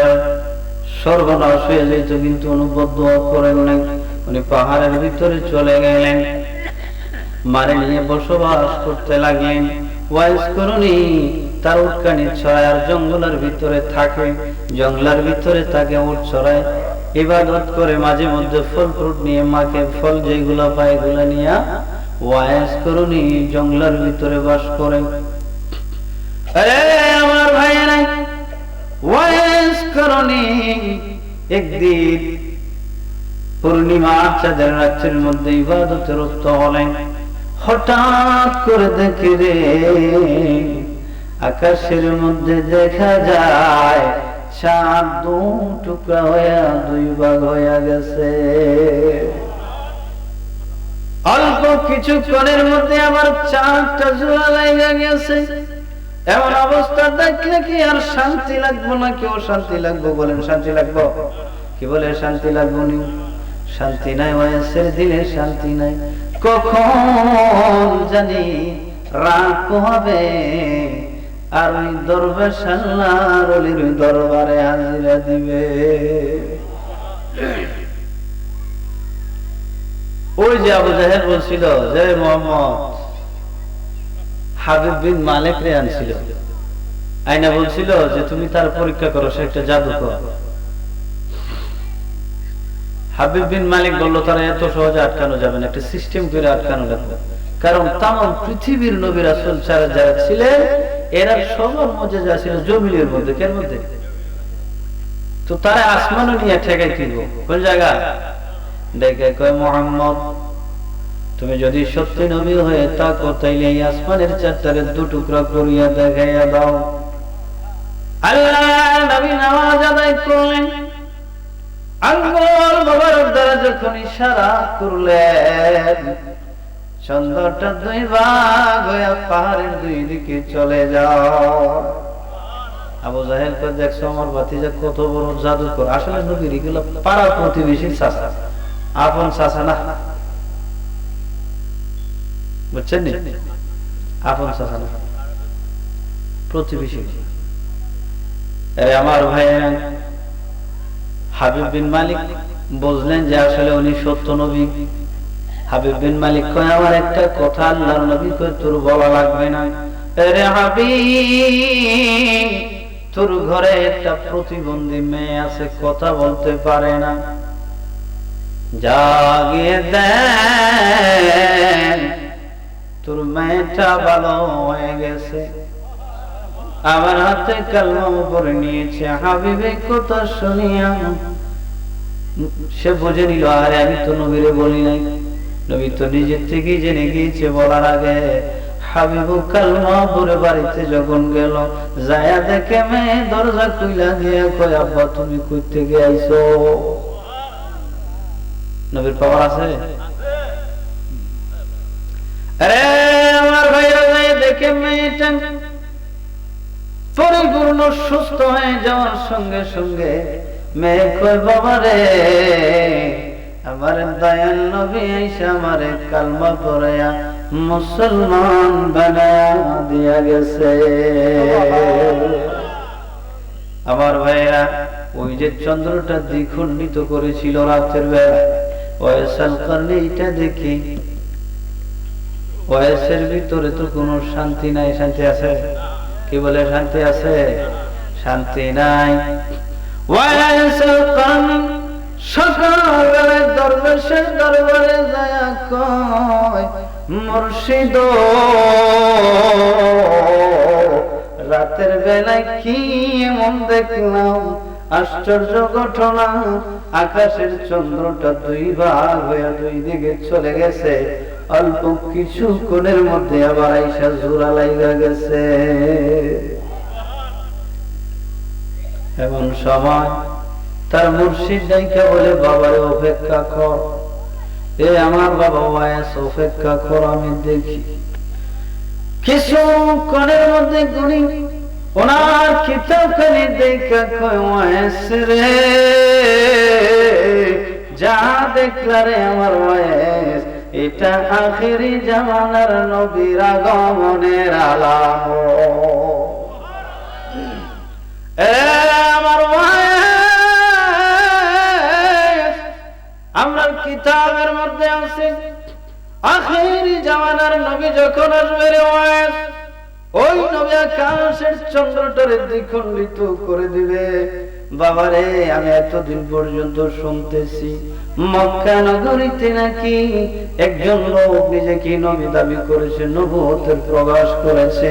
A: সর্বনাশ হয়ে যেত, কিন্তু উনি বদদোয়া করেন নাই। উনি পাহাড়ের ভিতরে চলে গেলেন, মারে নিয়ে বসবাস করতে লাগলেন। ওয়াইজ করুনি তার উটকানি ছড়ায় আর জঙ্গলের ভিতরে থাকে, জঙ্গলের ভিতরে তাকে উট ছড়ায়, ইবাদত করে, মাঝে মধ্যে ফল ফ্রুট নিয়ে মাকে ফল যেগুলা পায় এগুলা নিয়ে ওয়াইজ করুনি জঙ্গলের ভিতরে বাস করে। আরে আমার ভাইয়েরা, ওয়াইজ করুনি একদিন পূর্ণিমা চাঁদের রাত্রির মধ্যে ইবাদতে রত হলেন। হঠাৎ করে দেখে রে আকাশের মধ্যে দেখা যায় চাঁদ দু টুকরা হইয়া দুই ভাগ হইয়া গেছে। অল্প কিছুক্ষণের মধ্যে আবার চাঁদটা জোড়া লাগা গেছে। এমন অবস্থা দেখলে কি আর শান্তি লাগবো না? কেউ শান্তি লাগবো বলেন? শান্তি লাগবো? কি বলে শান্তি লাগবো নি? শান্তি নাই, ওয়াইসের দিলে শান্তি নাই। কখন জানি রাত হবে আর ওই দরবার আল্লাহর ওলির ওই দরবারে হাজিরা দিবে। ওই যে আবু জাহেল বলছিল যে মোহাম্মদ হাবিব বিন মালিক রে আনছিল, আইনা বলছিল যে তুমি তার পরীক্ষা করো, সে একটা জাদুকর। হাবিব বিন মালিক বললো তারা এত সহজে আটকানো যাবে না, একটা সিস্টেম করে আটকানো লাগবে। কারণ তাম পৃথিবীর নবী রাসূল যারা ছিলেন এরা সবার মধ্যে যা ছিল জমিনের মধ্যে, কেন মধ্যে তো তারা আসমানও নিয়ে ঠেকাই দিব। কোন জায়গা দেখে কয় মুহাম্মদ তুমি যদি সত্যি নবী হয়ে থাকো তাইলে এই আসমানের চারটারে দু টুকরা করিয়া দেখাইয়া দাও। আল্লাহ নবী নামাজ আদায় করলেন, আঙ্গুল মোবারক দ্বারা যখন ইশারা করলেন চন্দ্রটা দুই ভাগ হইয়া পাহাড়ের দুই দিকে চলে যাও। আবু জাহেল কয় দেখছো আমার ভাতিজা কত বড় জাদুকর। আসলে নবীর এগুলো পাড়া প্রতিবেশীর চাচা, আপন চাচা না, বুঝছেন নি? আপন চাচা না, প্রতিবেশী। আমার ভাই হাবিব বিন মালিক বুঝলেন যে আসলে উনি সত্য নবী। হাবিব বিন মালিক কয় আমার একটা কথা আল্লাহর নবী কয় তোর বলা লাগবে না। আরে হাবিব তোর ঘরে একটা প্রতিবন্ধী মেয়ে আছে, কথা বলতে পারে না, জাগিয়ে দেন, তোর মেয়েটা ভালো হয়ে গেছে। আমার হাতে কালমা পড়ে নিয়েছে। হাবিবের কথা শুনিয়া সে বুঝে নিল আরে আমি তো নবীরে বলি নাই, নবী তো নিজের থেকেই জেনে গিয়েছে বলার আগে। হাবিবু কালমা পরে বাড়িতে যখন গেল, যায়া দেখে মেয়ে দরজা খুইলা দিয়া কয়, আব্বা তুমি কই থেকে আইছো? নবীর পাওয়ার আছে? আরে আমার ভাইরা, যায় দেখে মেয়েটা পরিপূর্ণ সুস্থ হয়ে যাওয়ার সঙ্গে সঙ্গে মেয়ে কয়, বাবা রে, আমার দয়াল নবী আইসা আমারে কালমা পড়ায়া মুসলমান বানায়া দিয়া গেছে। আমার ভাইরা, ওই যে চন্দ্রটা দ্বিখণ্ডিত করেছিল রাতের বেলা, ওয়াইসাল করলে এটা দেখি ওয়াইসের ভিতরে তো কোনো শান্তি নাই। শান্তি আছে? কি বলে শান্তি আছে? শান্তি নাই। ওয়াইসাল করলে সকালবেলায় দরবেশের দরবারে যায় কয়, মুর্শিদ রাতের বেলায় কি এমন দেখলাম, আশ্চর্য ঘটনা, আকাশের চন্দ্রটা দুই ভাগ হয়ে দুই দিকে চলে গেছে, অল্প কিছু কোণের মধ্যে আবার আইসা জোড়া লাইগা গেছে। এমন সময় তার মুর্শিদ ডাইকা বলে, বাবারে অপেক্ষা কর, এ আমার বাবা ওয়াইস অপেক্ষা কর, আমি দেখি। কিছু কোণের মধ্যে গুনি ওনার কিতাবখানি দেখা কয়, ওয়াইস রে, যা দেখলা রে আমার ওয়াইস, এটা আখিরি জামানার নবীর আগমনের আলামত। আমার ওয়াইস, আমরা কিতাবের মধ্যে আছে আখিরি জামানার নবী যখন আসবে রে ওয়াইস, ওই নবী আকাশের চন্দ্রটারে দ্বিখণ্ডিত করে দিবে। বাবারে, আমি এতদিন পর্যন্ত শুনতেছি মক্কা নগরীতে নাকি একজন লোক নিজেকে নবী দাবি করেছে, নবুয়তের প্রকাশ করেছে।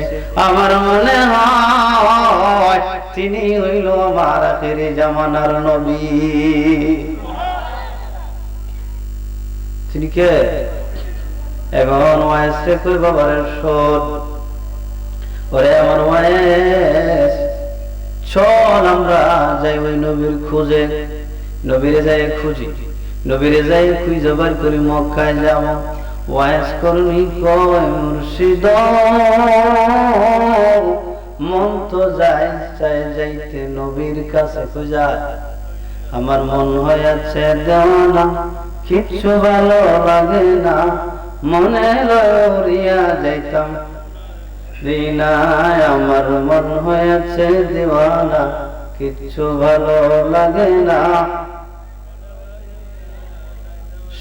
A: আমার মনে হয় তিনি হইল আমার আখিরি জামানার নবী। তিনি কে? এখন ওয়াইসে কই, বাবারে শোন, ওরে আমার ওয়াইস, চল আমরা যাই ওই নবীর খুঁজে, নবীরে যাই খুঁজি, নবীরে যাই খুঁজে বার করি, মক্কায় যাব। ওয়াইস করুনি কয়, মুর্শিদ মন তো যায় চাই যাইতে নবীর কাছে খুঁজা, আমার মন হয়েছে দেওয়ানা, কিচ্ছু ভালো লাগে না, মনে লইয়া যাইতাম দিনায়, আমার মন হয়েছে দিওয়ানা, কিচ্ছু ভালো লাগে না।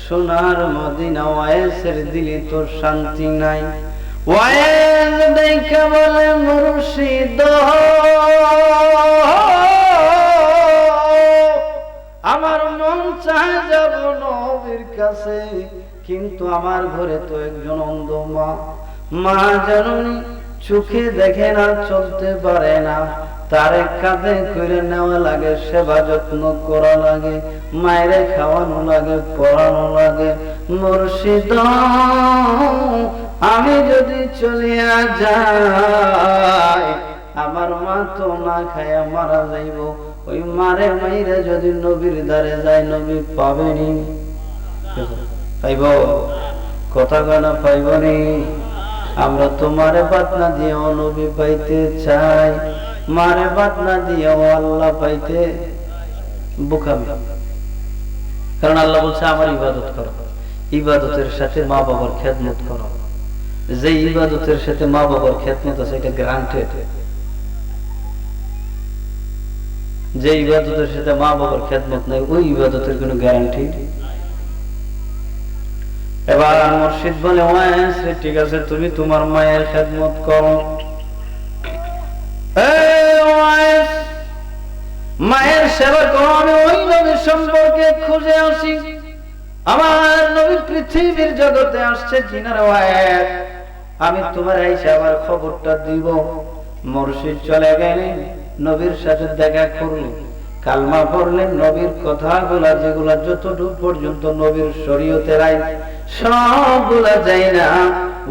A: সোনার মদিনা ওয়াইসের দিলে তো শান্তি নাই। ওয়াইস দেখে বলে, মুর্শিদ আমার মন চায় যাব নবীর কাছে, কিন্তু আমার ঘরে তো একজন অন্ধ মা, মা জননী চোখে দেখে না, চলতে পারে না, তারে কাঁধে করে নেওয়া লাগে, সেবা যত্ন করা লাগে, মায়েরে খাওয়ানো লাগে, পড়ানো লাগে। মুর্শিদ আমি যদি চলিয়া যাই, আমার মা তো না খায়া মারা যাইব, ওই মারে মাইরে যদি নবীর দ্বারে যায়, নবী পাবেনি? পাইব? কথা গানা পাইবনি? আমরা তোমারে বাদনা দিয়েও নবী পাইতে চাই, মারে বাদনা দিয়েও আল্লাহ পাইতে বোকামি। কারণ আল্লাহ বলছে আমার ইবাদত করো, ইবাদতের সাথে মা বাবার খেদমত করো। যে ইবাদতের সাথে মা বাবার খেদমত আছে এটা গ্রান্টেড, যে ইবাদতের সাথে মা বাবার খেদমত নাই ওই ইবাদতের কোনো গ্যারান্টি। এবার মুর্শিদ বলে, ওয়াইস ঠিক আছে, তুমি তোমার মায়ের খেদমত করো। মায়ের সেবা করো, আমি ওই নবীর সম্পর্কে খুঁজে আসি। আমার নবী পৃথিবীর জগতে আসছে জিনার ওয়াইস, আমি তোমার এই সেবার খবরটা দিব। মুর্শিদ চলে গেলেন, নবীর সাথে দেখা করলেন, কালমা পড়লেন, নবীর কথাগুলা যেগুলা যতটুকু পর্যন্ত নবীর শরীয়তের আইন সবগুলা যায় না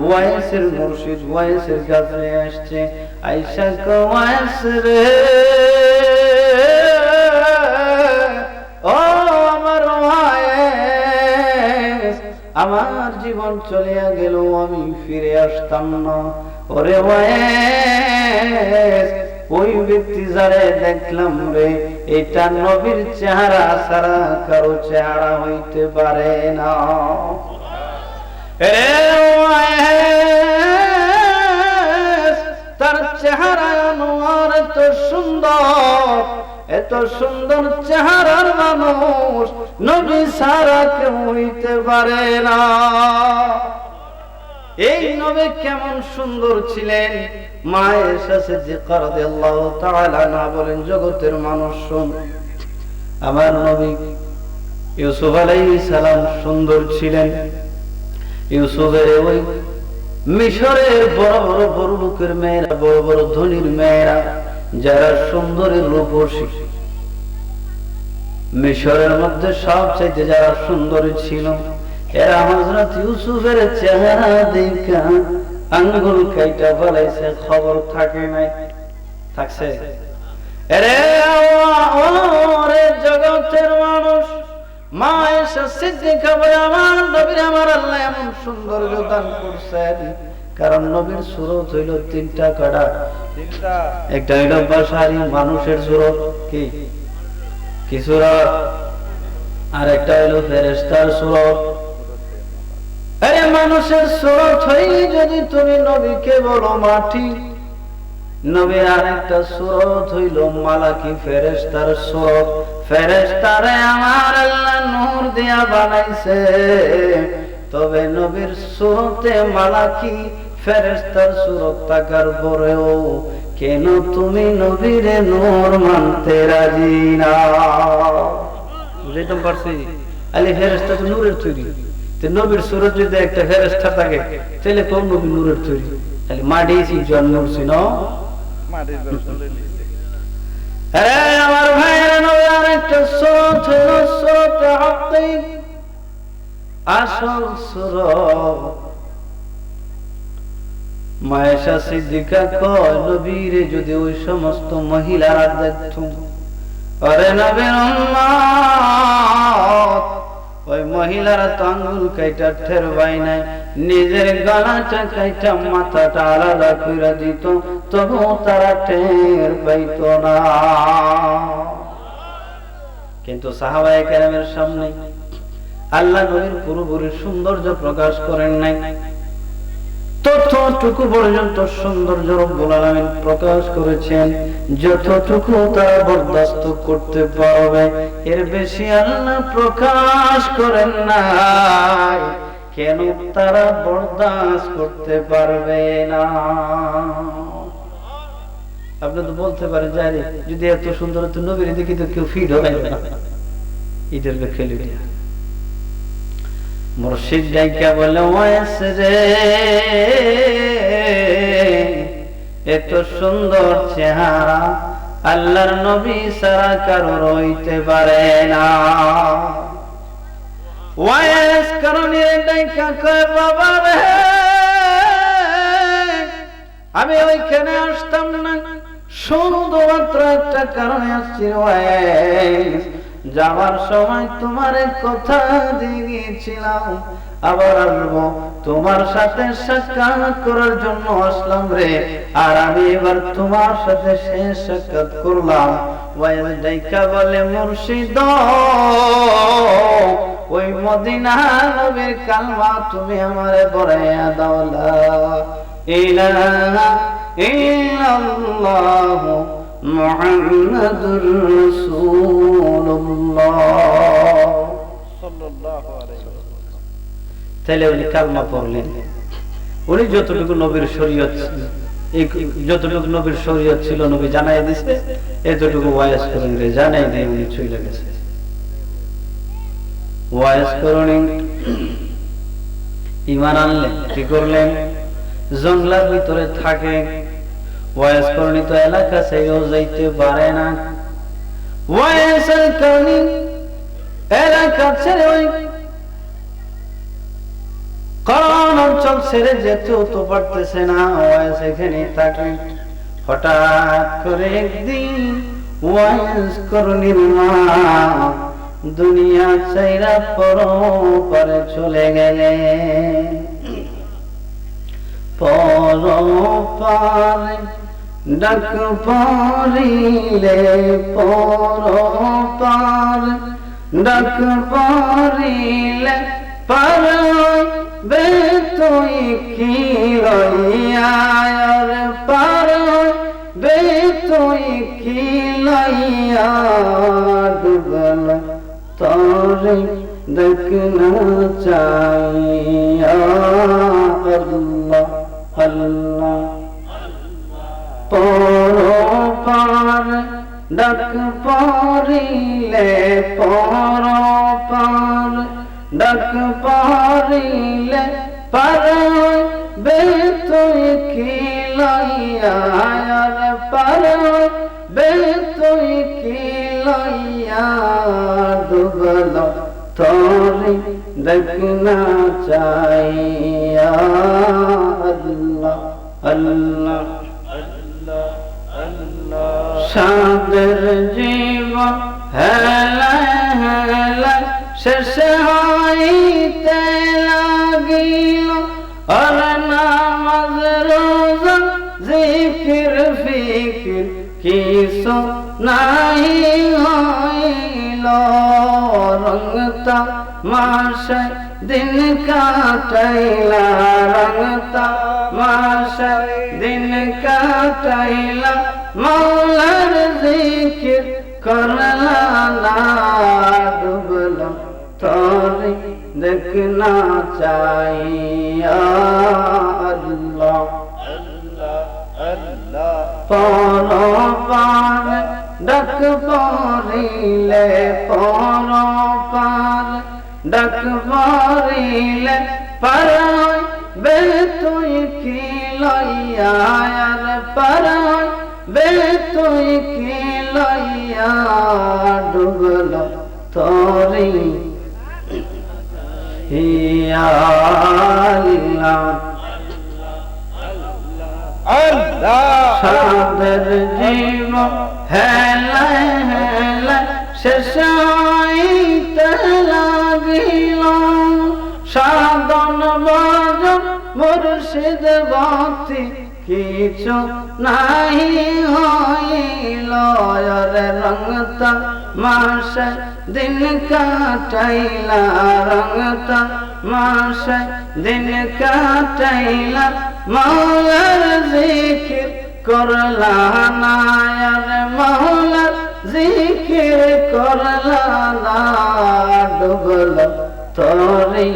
A: ওয়াইসের মুর্শিদ ওয়াইসের কাছে আসছে। আয়েশা কো ওয়াইস রে, ও আমার ওয়াইস, আমার জীবন চলিয়া গেল, আমি ফিরে আসতাম না। ওরে ওয়াইস, ওই ব্যক্তি যারে দেখলাম রে, এটা নবীর চেহারা ছাড়া কারো চেহারা হইতে পারে না। তার চেহারা আনোয়ার, এত সুন্দর, এত সুন্দর চেহারার মানুষ নবী ছাড়া কেউ হইতে পারে না। এই নবী কেমন সুন্দর ছিলেন, মা আয়েশা সিদ্দিকা রাদিয়াল্লাহু তাআলা আনহা বলেন, জগতের মানুষ শুন, আমার নবী ইউসুফ আলাইহিস সালাম সুন্দর ছিলেন। ইউসুফের ওই মিশরের বড় বড় বড় লোকের মেয়েরা, বড় বড় ধনীর মেয়েরা যারা সুন্দরের রূপসী, মিশরের মধ্যে সবচাইতে যারা সুন্দর ছিল, এরা হযরত ইউসুফের চেহারা দেখা আঙ্গুল কাইটা ফেলাইছে, খবর থাকে নাই, থাকছে? ওরে জগতের মানুষ, মা আয়েশা সিদ্দিকা বলে, আমার নবীর আমার আল্লাহ এমন সৌন্দর্য দান করছেন, কারণ নবীর সুরত হইল তিনটা কাটা। একটা হইল বাশারি মানুষের সুরত, কি সুরত? আর একটা হইল ফেরেশতার সুরত। আরে মানুষের সুরত হইলে যদি তুমি নবীকে বলো মাটি, নবীর আরেকটা সুরত হইল মালাকি ফেরেশতার সুরত। ফেরেশতারে আমার আল্লাহ নূর দিয়া বানাইছে, তবে নবীর সুরতে মালাকি ফেরেশতার সুরত থাকার পরেও কেন তুমি নবীরে নূর মানতে রাজি না? বুঝাইতে পারছি? আলে ফেরেশতা তো নূরের তৈরি, নবীর সুরত যদি একটা ফেরেশতা থাকে তাহলে কোন নবী নূরের তৈরি? তাহলে মাটি জন্ম ছিল। আমার ভাইয়ের নবীর আরেকটা সুরত হইল সুরতে আকিক, আসল সুরত। মা আয়েশা সিদ্দিকা কয়, নবীরে যদি ওই সমস্ত মহিলারা দেখত, আরে নবীর উম্মত, ওই মহিলারা তো আঙ্গুল কাইটা ঠের পাই নাই, নিজের গলাটা কাইটা মাথাটা আলাদা করে দিত, তবু তারা টের পাইত না। কিন্তু সাহাবায়ে কেরামের সামনে আল্লাহ নবীর পুরোপুরি সৌন্দর্য প্রকাশ করেন নাই, ততটুকু পর্যন্ত সৌন্দর্য রব্বুল আলামিন প্রকাশ করেছেন যতটুকু তারা বরদাস্ত করতে পারবে, এর বেশি আল্লাহ প্রকাশ করেন নাই। কেন তারা বরদাস্ত করতে পারবে না? আপনি তো বলতে পারেন, জানি যদি এত সুন্দর তো নবীর দেখি তো কেউ ফিট হবে না, এটার খেলে দিয়া মুর্শিদ ডাইকা বলে, ওয়াইস রে, এত সুন্দর চেহারা আল্লাহর নবী ছাড়া কারো হইতে পারে না। ওয়াইস কারণে ডাইকা কয়, বাবা রে, আমি ওইখানে আসতাম না, শুধুমাত্র একটা কারণে আসছি। ওয়াইস, যাওয়ার সময় তোমার কথা দিয়েছিলাম, আবার আসবো, তোমার সাথে সাক্ষাৎ করার জন্য আসলাম রে, আর আমি এবার তোমার সাথে শেষ সাক্ষাৎ করলাম। ওয়াইস ডাইকা বলে, মুর্শিদ, ওই মদিনা নবীর কালমা তুমি আমারে পড়াইয়া দাও, লা ইলাহা ইল্লাল্লাহু মুহাম্মাদুর রাসূলুল্লাহ সাল্লাল্লাহু আলাইহি ওয়াসাল্লাম। তাহলে উনি কালমা পড়লেন। উনি যতটুকু নবীর শরীয়ত, যতটুকু নবীর শরীয়ত ছিল নবী জানাই দিছে, এতটুকু ওয়াইজ করেন রে জানাই দিয়ে উনি চলে গেছে। ওয়াইজ করেন, ঈমান আনলেন, কি করলেন? জঙ্গলার ভিতরে থাকে, ওয়াইজ করনি তো এলাকা ছেড়েও যাইতে পারে না। ওয়াইজের কারণে এলাকা ছেড়ে ওই অঞ্চল ছেড়ে যেতেও তো পারতেছে না, ওয়াইস এখানে থাকে। হঠাৎ করে একদিন ওয়াইস করণীর মা দুনিয়া চাইরা পরপারে চলে গেলেন। পরপারে ডাক পড়িলে, পরপারে ডাক পড়িলে পারবে তুই কি লইয়া, পারবে তুই কি লইয়া, ডুবল তোরে দেখনা চাইয়া। আল্লাহ আল্লাহ পরপার ডাক পড়িলে, পরপার ডাক পড়িলে পারবে তুই কি লইয়া, পারবে তুই কি লইয়া, ডুবল তোরে দেখনা চাইয়া। আল্লাহ আল্লাহ সাদের জীবন হেলা হেলা শেষ হইতে লাগিল, আর নামাজ রোজা জিকির ফিকির কিছু নাই হইল। রঙতা মাসায় দিন কাটাইলা, রঙতা মাসায় দিন কাটাইলা, মৌলার জিকির করলা না, ডুবল তোরে দেখনা চাইয়া। আল্লাহ পরপার ডাক পড়িলে, পরপার ডাক পড়িলে পারবে তুই কি লইয়া, পারবে তুই কি লইয়া, ডুবল তোরে। ইয়া আল্লাহ সাদের জীবন হেলা হেলা শেষ হইতে লাগিল, সাধন ভজন মুর্শিদ ভক্তি কিছু নাই হইল। রে রঙতা মাসে দিন কাটাইলা, রঙতা মাসে দিন কাটাইলা, মৌলার জিকির করলা না, মৌলার জিকির করলা না, ডুবল তোরে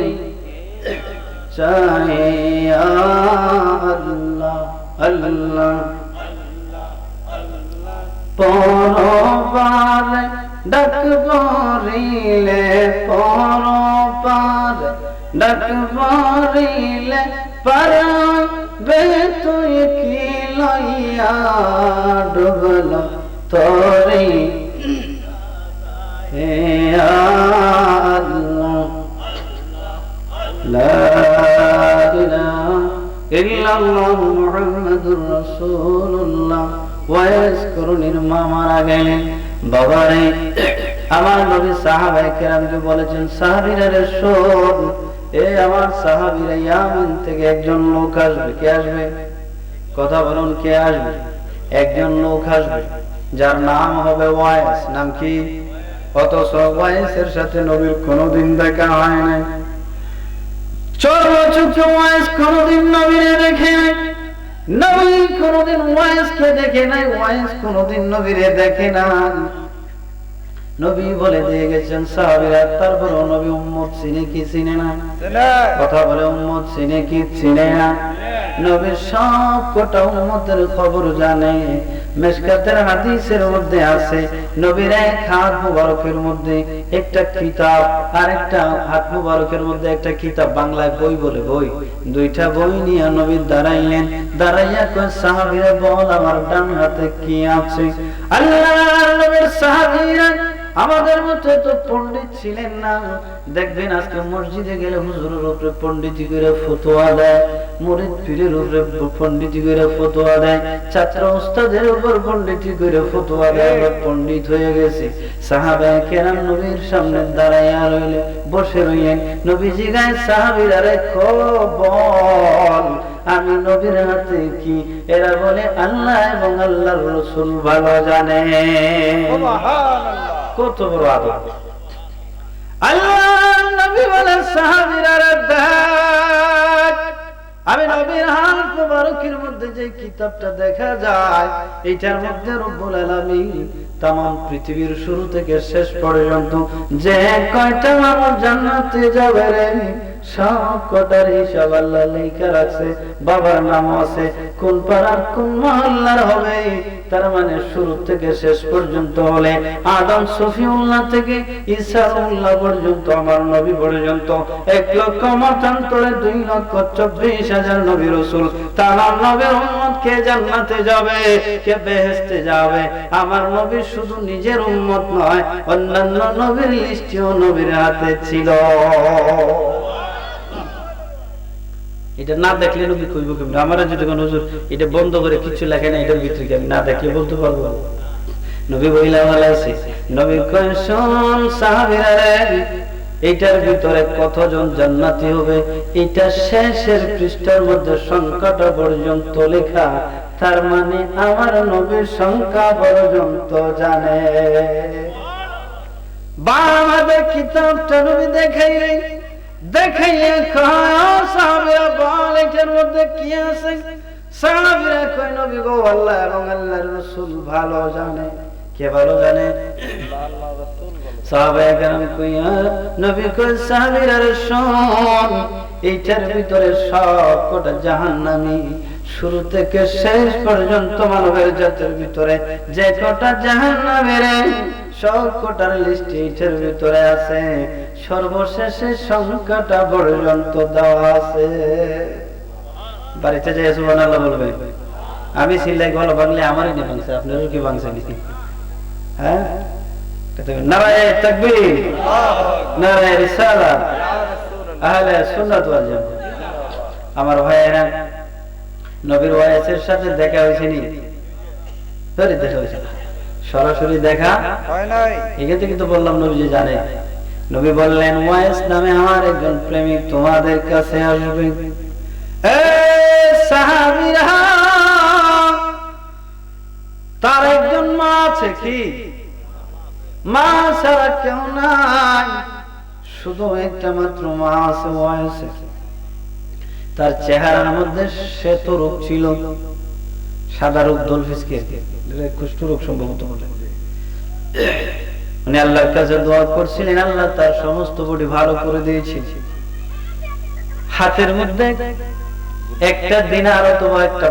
A: চাইয়া। আল্লাহ আল্লাহ পরপার ডাক পড়িলে, পরপার ডাক পড়িলে পারবে তুই কি লইয়া, ডুবল তোরে। হে আল্লাহ লা ইলাহা ইল্লাল্লাহু মুহাম্মাদুর রাসূলুল্লাহ। ওয়াইস করণীর মা মারা গেলেন। বাবারে আমার নবী সাহাবায়ে কেরামকে বলেছেন, সাহাবীরা রে শোন, এ আমার সাহাবীরা, ইয়ামান থেকে একজন লোক আসবে। কে আসবে? কথা বলুন, কে আসবে? একজন লোক আসবে যার নাম হবে ওয়াইস। নাম কি? অথচ ওয়াইসের সাথে নবীর কোনোদিন দেখা হয় নাই। চর্মচক্ষু ওয়াইস কোনোদিন নবীরে দেখে নাই, নবী কোনোদিন ওয়াইসকে দেখে নাই, ওয়াইস কোনোদিন নবীরে দেখে না। নবী বলে দিয়ে গেছেন সাহাবীরা, তারপর নবী উম্মত চিনে কি চিনে না? কথা বলে, উম্মত চিনে কি চিনে না? নবী সব কটা উম্মতের খবর জানে। মিশকাতের হাদিসের মধ্যে আছে, নবীর এক হাত মুবারকের মধ্যে একটা কিতাব, আর একটা হাত মুবারকের মধ্যে একটা কিতাব, বাংলায় বই বলে বই, দুইটা বই নিয়ে নবী দাঁড়াইলেন। দাঁড়াইয়া কয়, সাহাবীরা বল আমার ডান হাতে কি আছে? আল্লাহর নবীর সাহাবীরা আমাদের মধ্যে তো পণ্ডিত ছিলেন না। দেখবেন আজকে মসজিদে গেলে হুজুরের উপরে পণ্ডিতি করে ফতোয়া দেয়, মুরিদ পীরের উপরে পণ্ডিতি করে ফতোয়া দেয়, ছাত্র উস্তাদের উপর পণ্ডিতি করে ফতোয়া দেয়। আমরা পণ্ডিত হয়ে গেছি। সাহাবায়ে কেরাম নবীর সামনে দাঁড়াইয়া রইলে, বসে রইলেন। নবীজি গায়ে সাহাবীরা রে বল আমি নবীর হাতে কি? এরা বলে আল্লাহ এবং আল্লাহর রাসূল ভালো জানে।
B: সুবহানাল্লাহ।
A: কত বড় আদব! আল্লাহ নবী বলেন সাহাবীরা রে দেখ, আমি নবীর হাত মুবারকের মধ্যে যে কিতাবটা দেখা যায়, এটার মধ্যে রব্বুল আলামিন तमाम পৃথিবীর শুরু থেকে শেষ পর্যন্ত যে কয়টা মানুষ জান্নাতে যাবে রে, সব কটার হিসাব আল্লাহ লেখা রাখছে। বাবার নাম আছে, কোন পাড়ার কোন মহল্লার হবে, তার মানে শুরু থেকে শেষ পর্যন্ত হলে আদম সফিউল্লাহ থেকে ঈসাউল্লাহ পর্যন্ত, আমার নবী পর্যন্ত 1 লক্ষ মতান্তরে 2,24,000 নবী রাসূল। তামাম নবীর উম্মত কে জান্নাতে যাবে, কে বেহেশতে যাবে। আমার নবী শুধু নিজের উম্মত নয়, অন্যান্য নবীর লিস্টও নবীর হাতে ছিল। এটা না দেখলে নবী কইব কেমন? আমারে যদি কোন হুজুর এটা বন্ধ করে কিছু লেখে না, এটার ভিতরে কি আমি না দেখলে বলতে পারবো? নবী বইলা ভালো আছে। নবী কয় শুন সাহাবীরা রে, এটার ভিতরে কতজন জান্নাতি হবে এটা শেষের পৃষ্ঠার মধ্যে সংখ্যাটা পর্যন্ত লেখা। তার মানে আমার নবীর সংখ্যা পর্যন্ত জানে। বাংলাদেশ কিতাবটা নবী দেখাইলেন, দেখাইয়া কয় সাহাবীরা বল এটার মধ্যে কি আছে? সাহাবীরা কয় নবী গো আল্লাহ এবং আল্লাহর রাসূল ভালো জানে। কে ভালো জানে?
B: আল্লাহ রাসূল বলেন।
A: সাহাবায়ে কেরাম কইয়া নবী কয় সাহাবীরা শোন, এইটার ভিতরে সব কটা জাহান্নামী, শুরু থেকে শেষ পর্যন্ত মানবের জাতির ভিতরে যে কটা জাহান্নামের সব কটার লিস্ট এইটার ভিতরে আছে। সর্বশেষে সংখ্যাটা পর্যন্ত দেওয়া আছে। বাড়িতে যাই সুবহানাল্লাহ বলবে। আমি সিল্লাই ভালো বাংলা আমারই নি বাংছে, আপনারও কি বাংছে নাকি? হ্যাঁ, নারায়ে তাকবীর, নারায়ে রিসালাত, আহলে সুন্নাত ওয়াল জামাত। আমার ভাইয়েরা, নবীর ওয়াইসের সাথে দেখা হয়েছে নি? ধরে দেখা হয়েছে, সরাসরি দেখা
B: হয় নাই।
A: এখান থেকে তো বললাম নবীজি জানে। নবী বললেন ওয়াইস নামে আমার একজন প্রেমিক তোমাদের কাছে আসবে। এ সাহাবীরা, তার একজন মা আছে। কি মা ছাড়া কেউ নাই, শুধু একটা মাত্র মা আছে ওয়াইসে। তার চেহারার মধ্যে শ্বেত রোগ ছিল, সাদা রোগ দলফিসকে, কুষ্ঠ রোগ সম্ভবত। উনি আল্লাহর কাছে দোয়া করছিলেন, আল্লাহ তার সমস্ত বডি ভালো করে দিয়েছেন। হাতের মধ্যে একটা দিনার অথবা একটা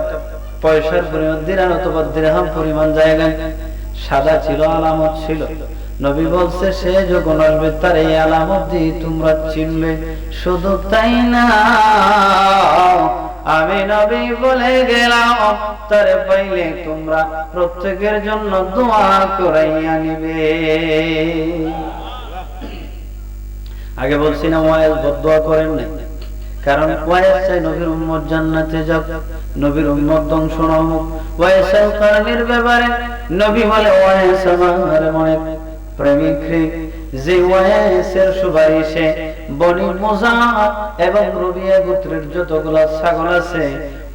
A: পয়সার পরিমাণ, দিনার অথবা দিরহাম পরিমাণ জায়গা সাদা ছিল, আলামত ছিল। নবী বলছে সে যখন আসবে তার এই আলামত দিয়ে তোমরা চিনবে। শুধু তাই না, আমি নবী বলে গেলাম তারে পাইলে তোমরা প্রত্যেকের জন্য দোয়া করাইয়া নিবে। আগে বলছি না ওয়াইজ বদদোয়া করেন না, কারণ ওয়াইজ চাই নবীর উম্মত জান্নাতে যাক, নবীর উম্মত ধ্বংস না হোক। ওয়াইজ কারণের ব্যাপারে নবী বলে ওয়াইজ আমার অনেক প্রেমিক রে, যে ওয়াইসের সুপারিশে বনি মুজা এবং রবিয়া গোত্রের যতগুলা ছাগল আছে,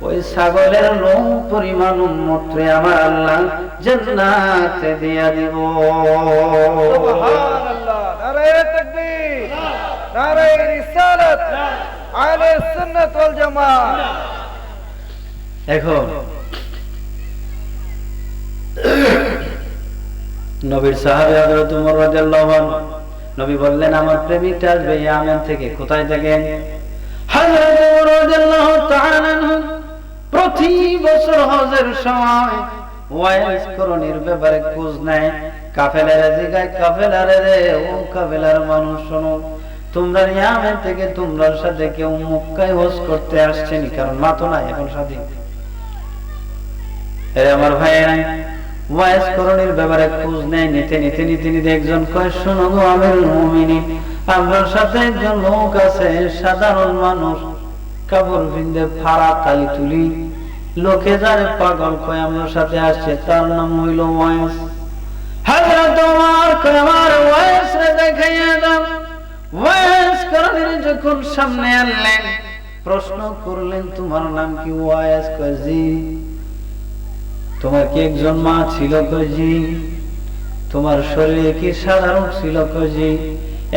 A: ওই ছাগলের লোম পরিমাণ উম্মত রে আমার আল্লাহ জান্নাতে দিয়া দিব।
B: সুবহানাল্লাহ। নারায়ে তাকবীর, নারায়ে রিসালাত, আহলে সুন্নাত ওয়াল জামাত।
A: এখন নবীর সাহাবী হযরত ওমর রাদিয়াল্লাহু আনহু, নবী বললেন আমার প্রেমিকটা আসবে ইয়ামেন থেকে। কোথায় থেকে? হযরত ওমর রাদিয়াল্লাহু তাআলা আনহু প্রতি বছর হজের সময় ওয়াইজ করণের ব্যাপারে খোঁজ নেয়। কাফেলারে জিগায়, কাফেলারে রে ও কাফেলার মানুষ শোনো, তোমরা ইয়ামেন থেকে তোমরার সাথে কেউ মক্কায় হজ করতে আসছেনি? কারণ মা তো নাই এখন স্বাধীন। আমার ভাইয়েরা, ওয়াইজ করণের ব্যাপারে খোঁজ নেয়। নিতে একজন কয়, শোনো গো আমিরুল মুমিনিন, আপনার সাথে একজন লোক আছে, সাধারণ মানুষ, কাপড় পিন্দে ফাড়া তালি তুলি, লোকে যারে পাগল কয় আমার সাথে আসছে, তার নাম হইল ওয়াইজ। হযরত ওমর কয়, আমার ওয়াইজ রে দেখাইয়া দাও। ওয়াইজ করণের যখন সামনে আনলেন, প্রশ্ন করলেন, তোমার নাম কি? ওয়াইজ কয়, জি। তোমার কি একজন মা ছিল? কয়, জি। তোমার শরীরে কি সাধারণ ছিল? কয়, জি।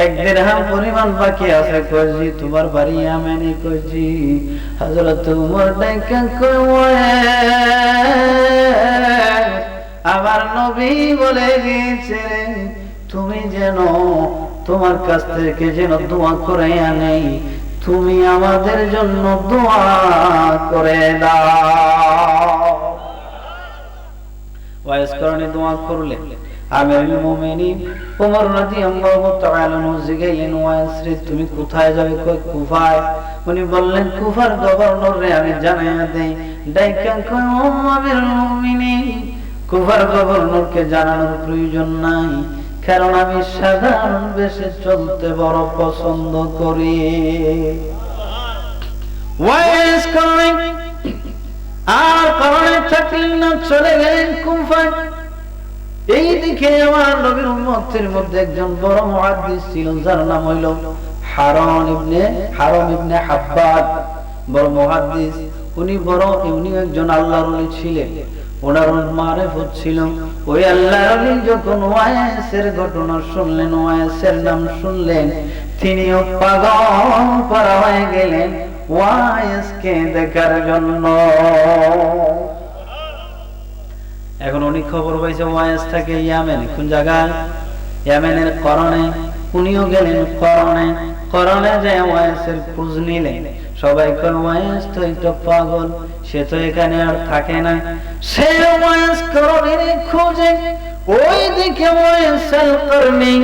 A: 1 দিরহাম পরিমাণ বাকি আছে? কয়, জি। তোমার বাড়ি ইয়ামেনে? কয়, জি। হযরত ওমর ডাইকা কয়, ওয়াইজ, আমার নবী বলে গেছে তুমি যেন তোমার কাছ থেকে যেন দোয়া করে আনে, তুমি আমাদের জন্য দোয়া করে দাও। ওয়াইজ করণে দোয়া করলেন। আমিরুল মুমিনিন ওমর রাদিয়াল্লাহু তাআলা জিগাইলেন, ওয়াইজ রে তুমি কোথায় যাবে? কই, কুফায়। উনি বললেন, কুফার গভর্নর রে আমি জানাইয়া দেই। ডাইকা কয়, ও আমিরুল মুমিনিন, কুফার গভর্নরকে জানানোর প্রয়োজন নাই, কারণ আমি সাধারণ বেশে চলতে বড় পছন্দ করি। ওয়াইজ করণে আর করণে থাকলেন না, চলে গেলেন কুফায়। এইদিকে আমার নবীর উম্মতের মধ্যে একজন বড় মুহাদ্দিস ছিল, যার নাম হইল হারম ইবনে হাব্বাদ, বড় মুহাদ্দিস। উনি একজন আল্লাহর ওলি ছিলেন। ওনার মারিফত ছিল। ওই আল্লাহর ওলি যখন ওয়াইসের ঘটনা শুনলেন, ওয়াইসের নাম শুনলেন, তিনিও পাগল করা হয়ে গেলেন ওয়াইসকে দেখার জন্য। এখন উনি খবর পাইছে ওয়াইস থাকে ইয়ামেনে। কোন জায়গায়? ইয়ামেনের করণে। উনিও গেলেন করণে যায় ওয়াইসের খোঁজ নিলেন। সবাই কয়, ওয়াইস তো একটু পাগল, সে তো এখানে আর থাকে না। সে ওয়াইস করণের খোঁজে ওই দিকে ওয়াইস আল করনি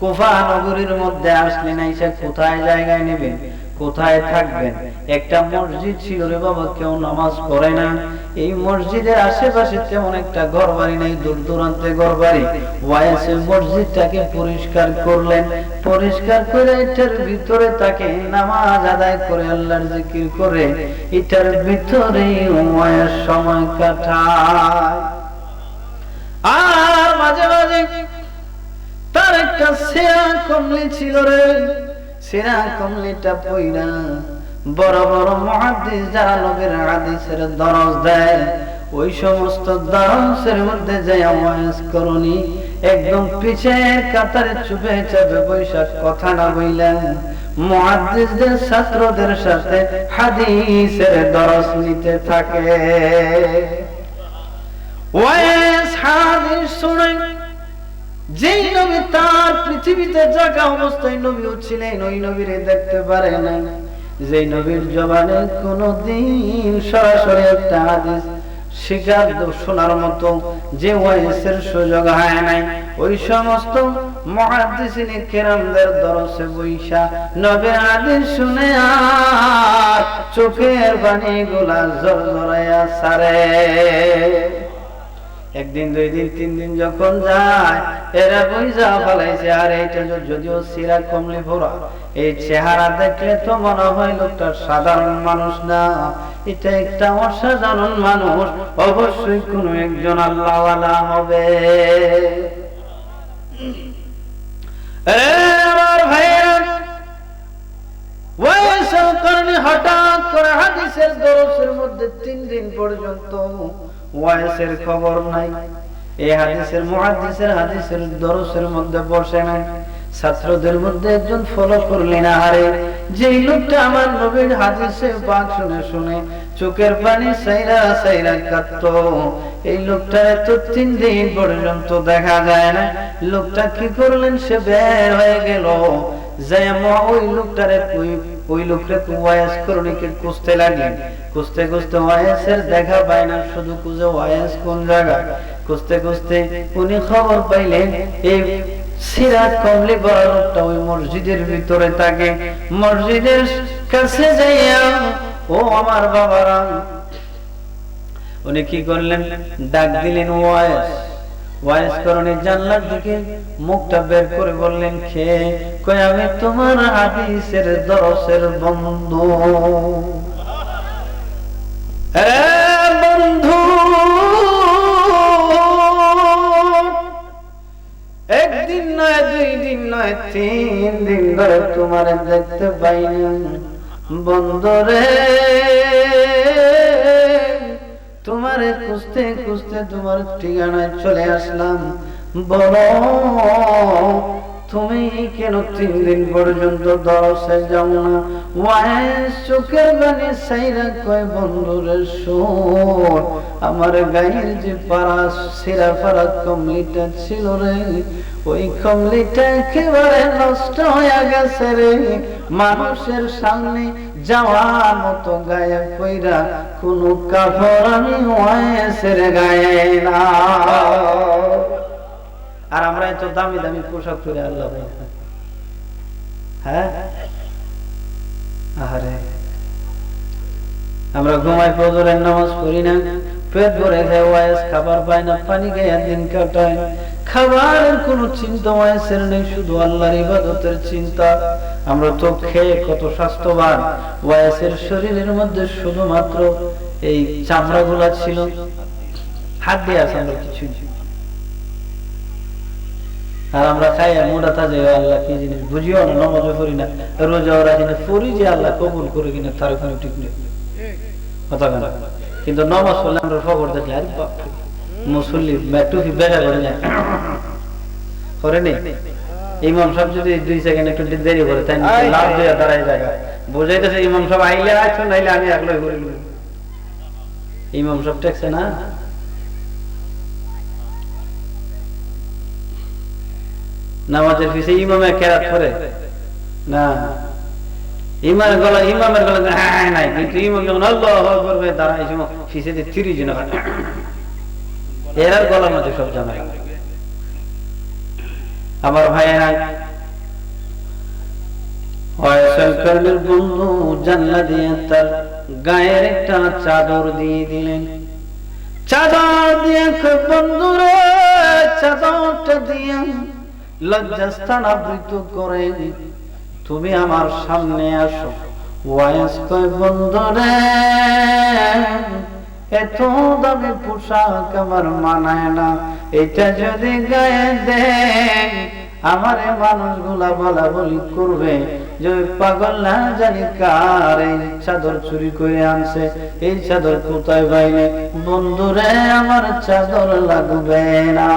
A: কুফা নগরীর মধ্যে আসলেন। এসে কোথায় জায়গায় নেবেন, কোথায় থাকবেন? একটা মসজিদ ছিল রে বাবা, কেউ নামাজ পড়ে না। এই মসজিদের আশেপাশে তেমন একটা ঘর বাড়ি নেই, দূর দূরান্তে ঘর বাড়ি। ওয়াইসে মসজিদটাকে পরিষ্কার করলেন। পরিষ্কার করে এটার ভিতরে তাকে নামাজ আদায় করে আল্লাহর জিকির করে এটার ভিতরে ওয়াইস সময় কাটায়। আর মাঝে মাঝে তার একটা সেরা কমলি ছিল রে, সেরা কমলিটা পইরা বড় বড় মুহাদ্দিস যারা নবীর হাদিসের দরজ দেয়, ওই সমস্ত দরজের মধ্যে যায় ওয়াইজ করণী একদম পিছের কাতারে চুপে চাপে বৈশাখ কথা না বইলেন মুহাদ্দিসদের ছাত্রদের সাথে হাদিসের দরজ নিতে থাকে। ওয়াইজ হাদিস শুনে যেই নবী তার পৃথিবীতে জাগা অবস্থায় নবীও ছিলেন, ওই নবীরে দেখতে পারে নাই। যেই নবীর জবানে কোনদিন সরাসরি একটা হাদিস শিকার শোনার মতো যে ওয়াইসের সুযোগ হয় নাই, ওই সমস্ত মুহাদ্দিসিনে কেরামদের দরসে বইসা নবীর হাদিস শুনে আর চোখের পানিগুলা ঝরঝরাইয়া ছাড়ে। একদিন, 2 দিন, 3 দিন যখন যায়, এরা বুঝা ফেলাইছে আর এইটা যদিও সিরা কমলি ভরা, এই চেহারা দেখলে তো মনে হয় লোকটা সাধারণ মানুষ না, এটা একটা অসাধারণ মানুষ, অবশ্যই কোনো একজন আল্লাহওয়ালা হবে। আমার ভাইয়েরা, ওয়াইসের কারণে হঠাৎ করে হাদিসের দরসের মধ্যে 3 দিন পর্যন্ত ওয়াইসের খবর নাই। এই হাদিসের মুহাদ্দিসের হাদিসের দরসের মধ্যে বসে নাই। ছাত্রদের মধ্যে একজন ফলো করলেন, আরে যেই লোকটা আমার নবীর হাদিসে পাক শুনে শুনে চোখের পানি সাইরা সাইরা কাঁদতো, এই লোকটা তো 3 দিন পর্যন্ত দেখা যায় না। লোকটা কি করলেন, সে বের হয়ে গেল, যায় ওই লোকটারে ওই লোকটা ওয়াইস করণীকে খুঁজতে লাগলেন। খুঁজতে খুঁজতে ওয়াইসের দেখা পায় না, শুধু খুঁজে ওয়াইস কোন জায়গা। খুঁজতে খুঁজতে উনি খবর পাইলেন এই সিরাত কমলি বড় লোকটা ওই মসজিদের ভিতরে থাকে। মসজিদের কাছে যাইয়া, ও আমার বাবারা, উনি কি করলেন, ডাক দিলেন ওয়াইস। ওয়াইস করণে জানলার দিকে মুখটা বের করে বললেন, খেয়ে কই আমি তোমার হাদিসের দরসের বন্ধু। বন্ধু, একদিন নয়, 2 দিন নয়, 3 দিন ধরে তোমার দেখতে পাইনি বন্ধুরে। তোমারে খুঁজতে খুঁজতে তোমার ঠিকানায় চলে আসলাম। বলো তুমি কেন 3 দিন পর্যন্ত দরসে যাও না? ওয়াইস চোখের বাণী সাইরা কয়, বন্ধুরে শোন, আমার গায়ের যে পাড়া সিরা পাড়া কমলিটা ছিল রে, ওই কমলিটা একেবারে নষ্ট হয়ে গেছে রে। মানুষের সামনে যাওয়ার মতো গায়ে কইরা কোন কাপড় আমি ওয়াইসের গায়ে না। আর আমরা এত দামি দামি পোশাক পরে আল্লাহ ভাই, হ্যাঁ আরে আমরা ঘুমাই, ফজরের নামাজ পড়ি না, পেট ভরে খাই, ওয়াইস খাবার পায় না, পানি খেয়ে দিন কাটায়। খাবারের কোন চিন্তা ওয়াইসের নেই, শুধু আল্লাহর ইবাদতের চিন্তা। আমরা তো খেয়ে কত স্বাস্থ্যবান, ওয়াইসের শরীরের মধ্যে শুধুমাত্র এই চামড়া গুলা ছিল, হাড্ডি আছে, আমরা কিছু। আর আমরা খাই মোটা তাজে, আল্লাহ কি জিনিস বুঝিও না, নামাজও পড়ি না, রোজা ওরা জিনিস পড়ি যে আল্লাহ কবুল করে কিনা তার কোনো ঠিক নেই, কথা কেন। কিন্তু নামাজ পড়লে আমরা খবর দেখলে আরে বাপ মুসল্লি টুপি বেড়া করে যায় করে নেই। ইমাম সাহেব যদি 2 সেকেন্ড একটু দেরি করে তাই লাভ দিয়ে দাঁড়ায় যায়, বোঝাইতেছে ইমাম সাহেব আইলে আসো, নাইলে আমি একলাই করে নেব। ইমাম সাহেব টেকছে না, নামাজের পিছে ইমামে কেরাত করে না, ইমামের গলা নাই, কিন্তু ইমাম যখন আল্লাহু আকবার বলে দাঁড়াইছে পিছে দিয়ে 30 জন এরার গলার মধ্যে সব জানাই। আমার ভাইয়েরা, ওয়াইসুল কারণের বন্ধু জানলা দিয়ে তার গায়ের একটা চাদর দিয়ে দিলেন। চাদর দিয়ে বন্ধুরে, চাদরটা দিয়ে লজ্জাস্থান আবৃত করে তুমি আমার সামনে আসো। ওয়াইস কয়, বন্ধুরে এত দামি পোশাক আমার মানায় না, এটা যদি গায়ে দেয় আমার মানুষগুলা বলা বলি করবে যে পাগল না জানি কার এই চাদর চুরি করে আনছে, এই চাদর কোথায় পাইলে। বন্ধুরে আমার চাদর লাগবে না,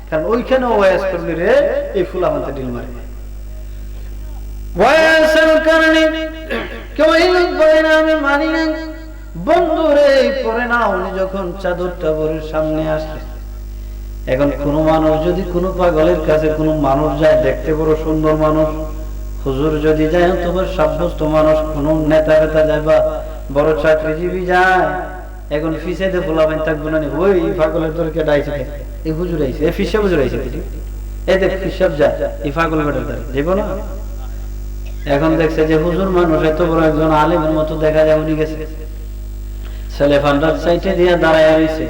A: কারণ ওইখানে ওয়াইস করবি রে এই ফুল আমাদের ডিল মারে। ওয়াইসের কারণে কেউ এই লোক বলে না আমি মানি না, বন্ধুরে পরে না। উনি যখন চাদরটা পরে সামনে আসলেন, এখন কোন মানুষ যদি কোন পাগলের কাছে কোন মানুষ যায়, দেখতে বড় সুন্দর মানুষ, হুজুর যদি যায় তোমার সাব্যস্ত মানুষ, কোন নেতা ফেতা যায় বা বড় চাকরিজীবী যায়, এখন ফিসেতে ফোলাবেন থাকবো না, ওই পাগলের দরকে ডাইছে, এই হুজুর আইছে, এই ফিসে হুজুর আইছে, এই দেখ ফিসব যায়, এই পাগলের বেটার দ্বারা যাইব না। এখন দেখছে যে হুজুর মানুষ, এত বড় একজন আলেমের মতো দেখা যায়, উনি গেছে ছেলে ফান্ডার সাইটে দিয়ে দাঁড়ায় রয়েছে।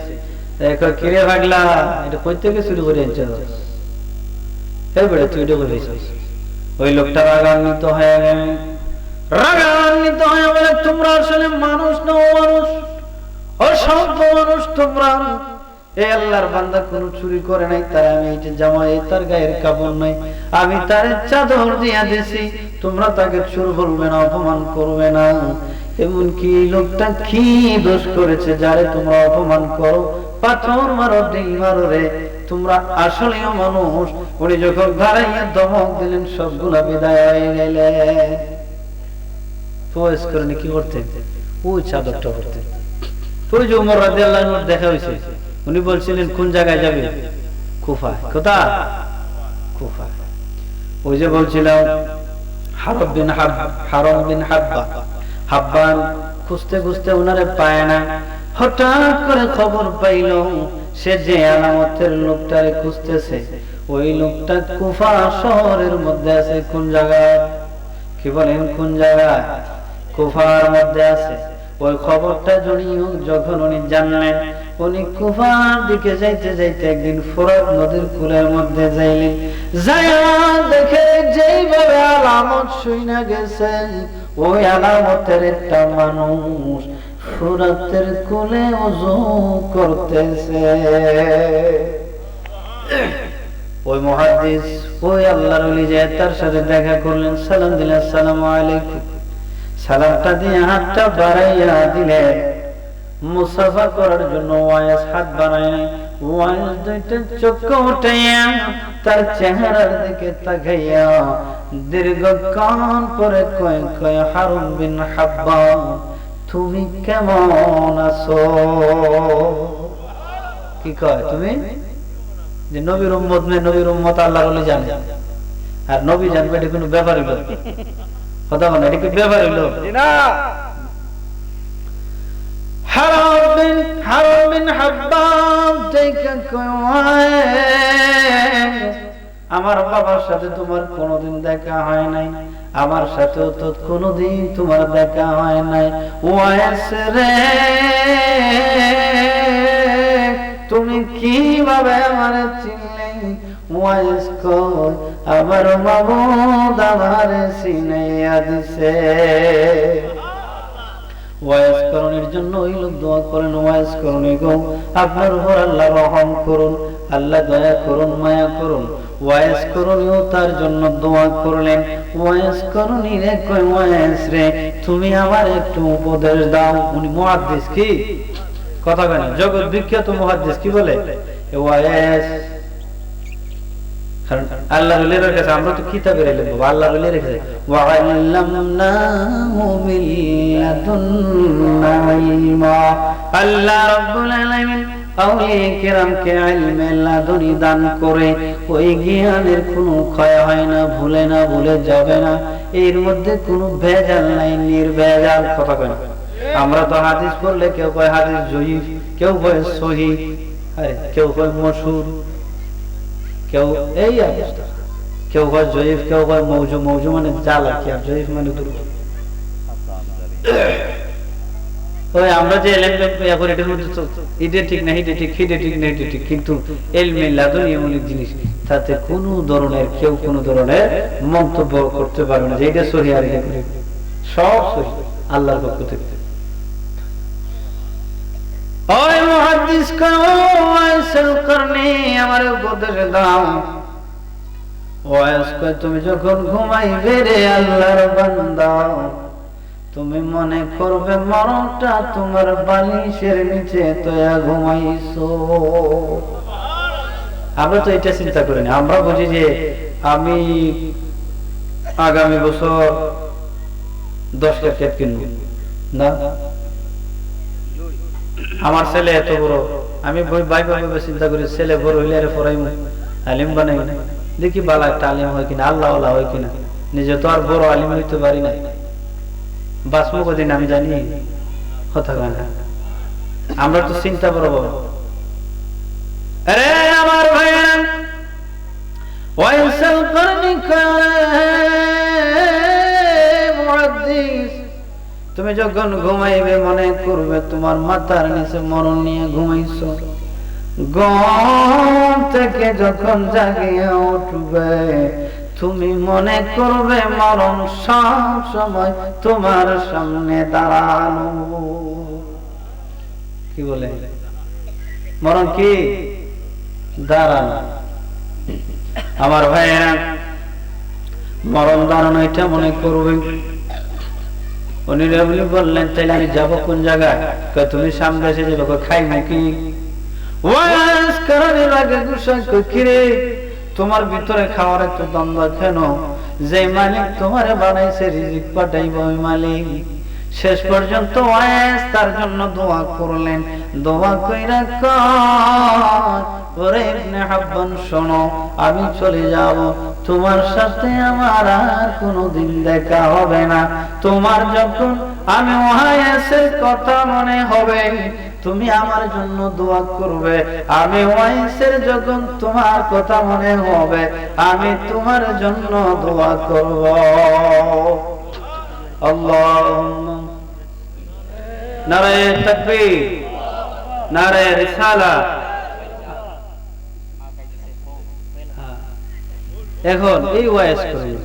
A: কিরে ভাগলা, এটা কই থেকে শুরু করে আনছে, এই বেটা তুই এটা করে। ওই লোকটা রাগান্বিত হয়ে গেল, রাগান্বিত হয়ে বলে, তোমরা আসলে মানুষ না, মানুষ অসভ্য মানুষ তোমরা। এই আল্লাহর বান্দা কোনো চুরি করে নাই, তার আমি এই যে জামা, এই তার গায়ের কাপড় নাই, আমি তার চাদর দিয়া দিছি, তোমরা তাকে চোর বলবে না, অপমান করবে না। এমনকি লোকটা কি দোষ করেছে যারে তোমরা অপমান করো, পাথর মারো, ডিল মারো রে, তোমরা আসলেও মানুষ। উনি যখন দাঁড়াইয়া দমক দিলেন, সবগুলা বিদায় হয়ে গেলে। ফয়েজ করে কি করতেন, ওই চাদরটা করতেন। ওই যে উমর রাদিয়াল্লাহু আনহু দেখা হয়েছে, উনি বলছিলেন কোন জায়গায় যাবে, কুফা। কোথায়? কুফা। ওই যে বলছিলাম হারব বিন হাব্বান খুঁজতে খুঁজতে ওনারে পায় না, হঠাৎ করে খবর পাইল সে যে আলামতের লোকটারে খুঁজতেছে, ওই লোকটা কুফা শহরের মধ্যে আছে। কোন জায়গায়? কি বলেন কোন জায়গায়? কুফার মধ্যে আছে। ওই খবরটা যখন উনি জানলেন, উনি কুফার দিকে যাইতে যাইতে একদিন ফোরাত নদীর কূলের মধ্যে যাইলেন। যাইয়া দেখে যেইভাবে আলামত শুইনা গেছে, ওই আলামতের একটা মানুষ ফোরাতের কূলে ওযু করতেছে। ওই মুহাদ্দিস, ওই আল্লাহর ওলি যে তার সাথে দেখা করলেন, সালাম দিলেন, আসসালামু আলাইকুম। সালামটা দিয়ে হাতটা বাড়াইয়া দিলেন। মুসাফা করার জন্য ওয়াইস হাত বাড়ায়, ওয়াইস দুইটা চোখ উঠাইয়া তার চেহারার দিকে তাকাইয়া দীর্ঘক্ষণ পরে কয় কয়, হারুন বিন হাব্বান, তুমি কেমন আছো? কি কয়? তুমি যে নবীর উম্মত নয়, নবীর উম্মত আল্লাহর ওলি জানে, আর নবী জানবে এটা কোনো ব্যাপার হইল? কথা বলে এটা কি ব্যাপার হইল?
B: না।
A: হারুন বিন হাব্বাব দেখে কয়, আমার বাবার সাথে তোমার কোনোদিন দেখা হয় নাই, আমার সাথেও তো কোনোদিন তোমার দেখা হয় নাই। ওয়াইস রে, তুমি কিভাবে আমার চিনলে? ওয়াইস কই, আমার মাবুদ আমারে চিনাইয়া দিছে। ওয়াইস করণের জন্য ওই লোক দোয়া করেন, ওয়াইস করণে গো, আপনার উপর আল্লাহ রহম করুন, আল্লাহ দয়া করুন, মায়া করুন। ওয়াইস করণীয় তার জন্য দোয়া করলেন। ওয়াইস করণী রে কই, ওয়াইস রে, তুমি আমার একটু উপদেশ দাও। উনি মুহাদ্দিস, কি কথা কেন, জগৎ বিখ্যাত মুহাদ্দিস, কি বলে ওয়াইস, কারণ আল্লাহর ওলির কাছে আমরা তো কিতাবে লিখব, আল্লাহর ওলির কাছে ওয়াআল্লামনাহু মিন লাদুন্না ইলমা। আল্লাহ রাব্বুল আলামিন আউলিয়া কিরামকে ইলমে লাদুনি দান করে, ওই জ্ঞানের কোনো ক্ষয় হয় না, ভুলে না, ভুলে যাবে না, এর মধ্যে কোনো ভেজাল নাই, নির্ভেজাল। কথা কেন, আমরা তো হাদিস পড়লে কেউ কয় হাদিস জয়ীফ, কেউ কয় সহিহ, আরে কেউ কয় মশহুর, কেউ এই অবস্থা, কেউ কয় জয়ীফ, কেউ কয় মৌজু। মৌজু মানে জালা, কি আর জয়ীফ মানে দুর্বল। ওই আমরা যে এলেম করি এটার মধ্যে তো ইডে ঠিক না, হিডে ঠিক, হিডে ঠিক না, হিডে ঠিক, কিন্তু এলমে লাদুনি এমন এক জিনিস, তাতে কোনো ধরনের কেউ কোনো ধরনের মন্তব্য করতে পারবে না যে এটা সহিহ আর এটা সব সহিহ আল্লাহর পক্ষ থেকে। ওই মুহাদ্দিস ওয়াইসুল করনি আমার উপদেশ দাও। ওয়াইস কয়, তুমি যখন ঘুমাইবে রে আল্লাহর বান্দা, তুমি মনে করবে মরণটা তোমার বালিশের নিচে তোয়া ঘুমাইছো। আমরা তো এটা চিন্তা করিনি, আমরা বুঝি যে আমি আগামী বছর 10টা ক্ষেত কিনবো না, আমার ছেলে এত বড়, আমি ভাবে চিন্তা করি ছেলে বড় হইলে আরে পড়াইমু, আলিম বানাই না, দেখি বালা একটা আলিম হয় কিনা, আল্লাহ হয় কিনা। নিজে তো আর বড় আলিম হইতে পারি না, বাঁচবো কদিন আমি জানি। কথা কয় না, আমরা তো চিন্তা করবো। আরে আমার ভাইরা, ওয়াইসুল করনি মুহাদ্দিস, তুমি যখন ঘুমাইবে মনে করবে তোমার মাথার নিচে মরণ নিয়ে ঘুমাইছো। ঘুম থেকে যখন জাগিয়া উঠবে তুমি মনে করবে মরণ সব সময় তোমার সামনে দাঁড়ানো। কি বলে, মরণ কি দাঁড়ানো? আমার ভাইয়েরা, মরণ দাঁড়ানো এটা মনে করবে। উনি বললেন, তাইলে আমি যাবো কোন জায়গায়? তুমি সামনে এসে যাবো, খাই নাকি? তোমার ভিতরে খাওয়ার একটু দ্বন্দ্ব কেন? যে মালিক তোমার বানাইছে রিজিক পাঠাইব ওই মালিক। শেষ পর্যন্ত ওয়াইস তার জন্য দোয়া করলেন। দোয়া কইরা কয়, ওরে ইবনে হাব্বান শোনো, আমি চলে যাব, তোমার সাথে আমার আর কোনোদিন দেখা হবে না। তোমার যখন আমি ওয়াইসের কথা মনে হবে তুমি আমার জন্য দোয়া করবে। আমি ওয়াইসের যখন তোমার কথা মনে হবে আমি তোমার জন্য দোয়া করব। আল্লাহুম্মা নারায়ে তাকবীর, নারায়ে রিসালাত। এখন এই ওয়াইজ করেন,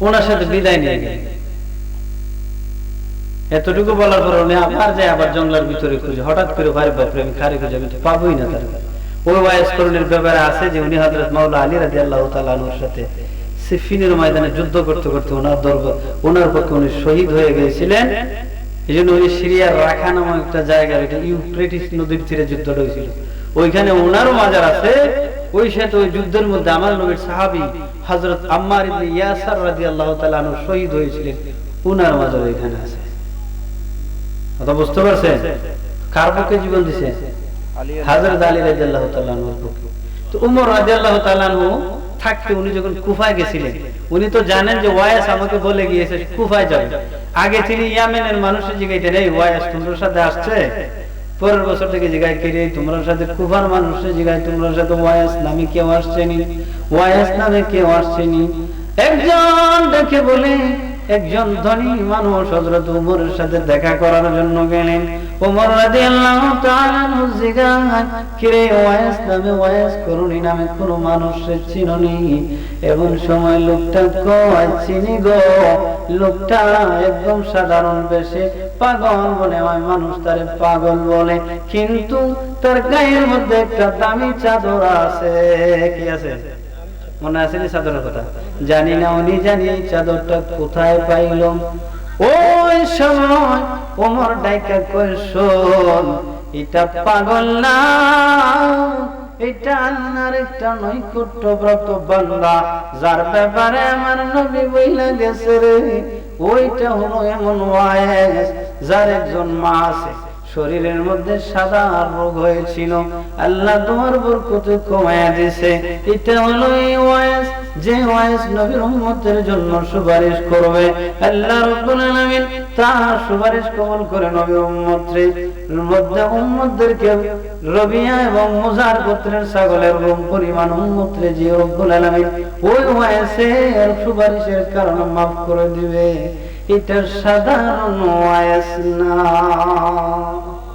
A: ওনার সাথে বিদায় নিয়ে গেলেন। এতটুকু বলার পর উনি আবার যায়, আবার জঙ্গলের ভিতরে খুঁজে, হঠাৎ করে ভাই বাপরে আমি খারে খুঁজে, আমি তো পাবোই না তার। ওই ওয়াইজ করণের ব্যাপারে আছে যে উনি হযরত মাওলা আলী রাদিয়াল্লাহু তাআলা আনহুর সাথে সিফিনের ময়দানে যুদ্ধ করতে করতে ওনার পক্ষে উনি শহীদ হয়ে গিয়েছিলেন। এই জন্য উনি সিরিয়ার রাখা নামক একটা জায়গায়, এটা ইউফ্রেটিস নদীর তীরে যুদ্ধটা হয়েছিল, ওইখানে ওনারও মাজার আছে। ওই সাথে ওই যুদ্ধের মধ্যে আমার নবীর সাহাবী হযরত আম্মার ইবনে ইয়াসার রাদিয়াল্লাহু তাআলা আনহু শহীদ হয়েছিলেন, ওনার মাজার এখানে আছে। কথা বুঝতে পারছেন? কার পক্ষে জীবন দিছে? হযরত আলী রাদিয়াল্লাহু তাআলা আনহুর পক্ষে। তো উমর রাদিয়াল্লাহু তাআলা আনহু থাকতে উনি যখন কুফায় গেছিলেন, উনি তো জানেন যে ওয়াইস আমাকে বলে গিয়েছে কুফায় যাবে। আগে তিনি ইয়ামেনের মানুষের জিগাইতেন, এই ওয়াইস তোমার সাথে আসছে, পরের বছর থেকে জিগাই কিরে তোমার সাথে কুফার মানুষের জিগাই তোমার সাথে ওয়াইস নামে কেউ আসছেনি, ওয়াইস নামে কেউ আসছেনি। একজন দেখে বলে একজন ধনী মানুষ হযরত উমরের সাথে দেখা করার জন্য গেলেন। উমর রাদিয়াল্লাহু তাআলা আনহু জিজ্ঞাসা কিরে ওয়াইস নামে, ওয়াইস করুনি নামে কোন মানুষের চিননি? এমন সময় লোকটা কয় চিনি গো, লোকটা একদম সাধারণ বেশে, পাগল বলে হয়, মানুষ তারে পাগল বলে, কিন্তু তার গায়ের মধ্যে একটা দামি চাদর আছে। কি আছে? মনে আছে চাদরের কথা? জানি না উনি জানি চাদরটা কোথায় পাইল। ওই সময় ওমর ডাইকা কই শোন, এটা পাগল না, এটা আল্লাহর একটা নৈকট্যপ্রাপ্ত বান্দা, যার ব্যাপারে আমার নবী বইলা গেছে রে। ওইটা হলো এমন ওয়াইস যার একজন মা আছে, শরীরের মধ্যে সাদা রোগ হয়েছিল, আল্লাহ তোমার বরকতে কমায়া দিয়েছে। এটা হলো এই ওয়াইস, যে ওয়াইস নবীর উম্মতের জন্য সুপারিশ করবে। আল্লাহ রাব্বুল আলামিন তার সুপারিশ কবুল করে নবীর উম্মতদেরকে রবিয়া এবং মুজার গোত্রের ছাগলের পরিমাণ উম্মতরে যে রব্বুল আলামিন ওই ওয়াইসের সুপারিশের কারণে মাফ করে দিবে। এটা সাধারণ ওয়াইস না।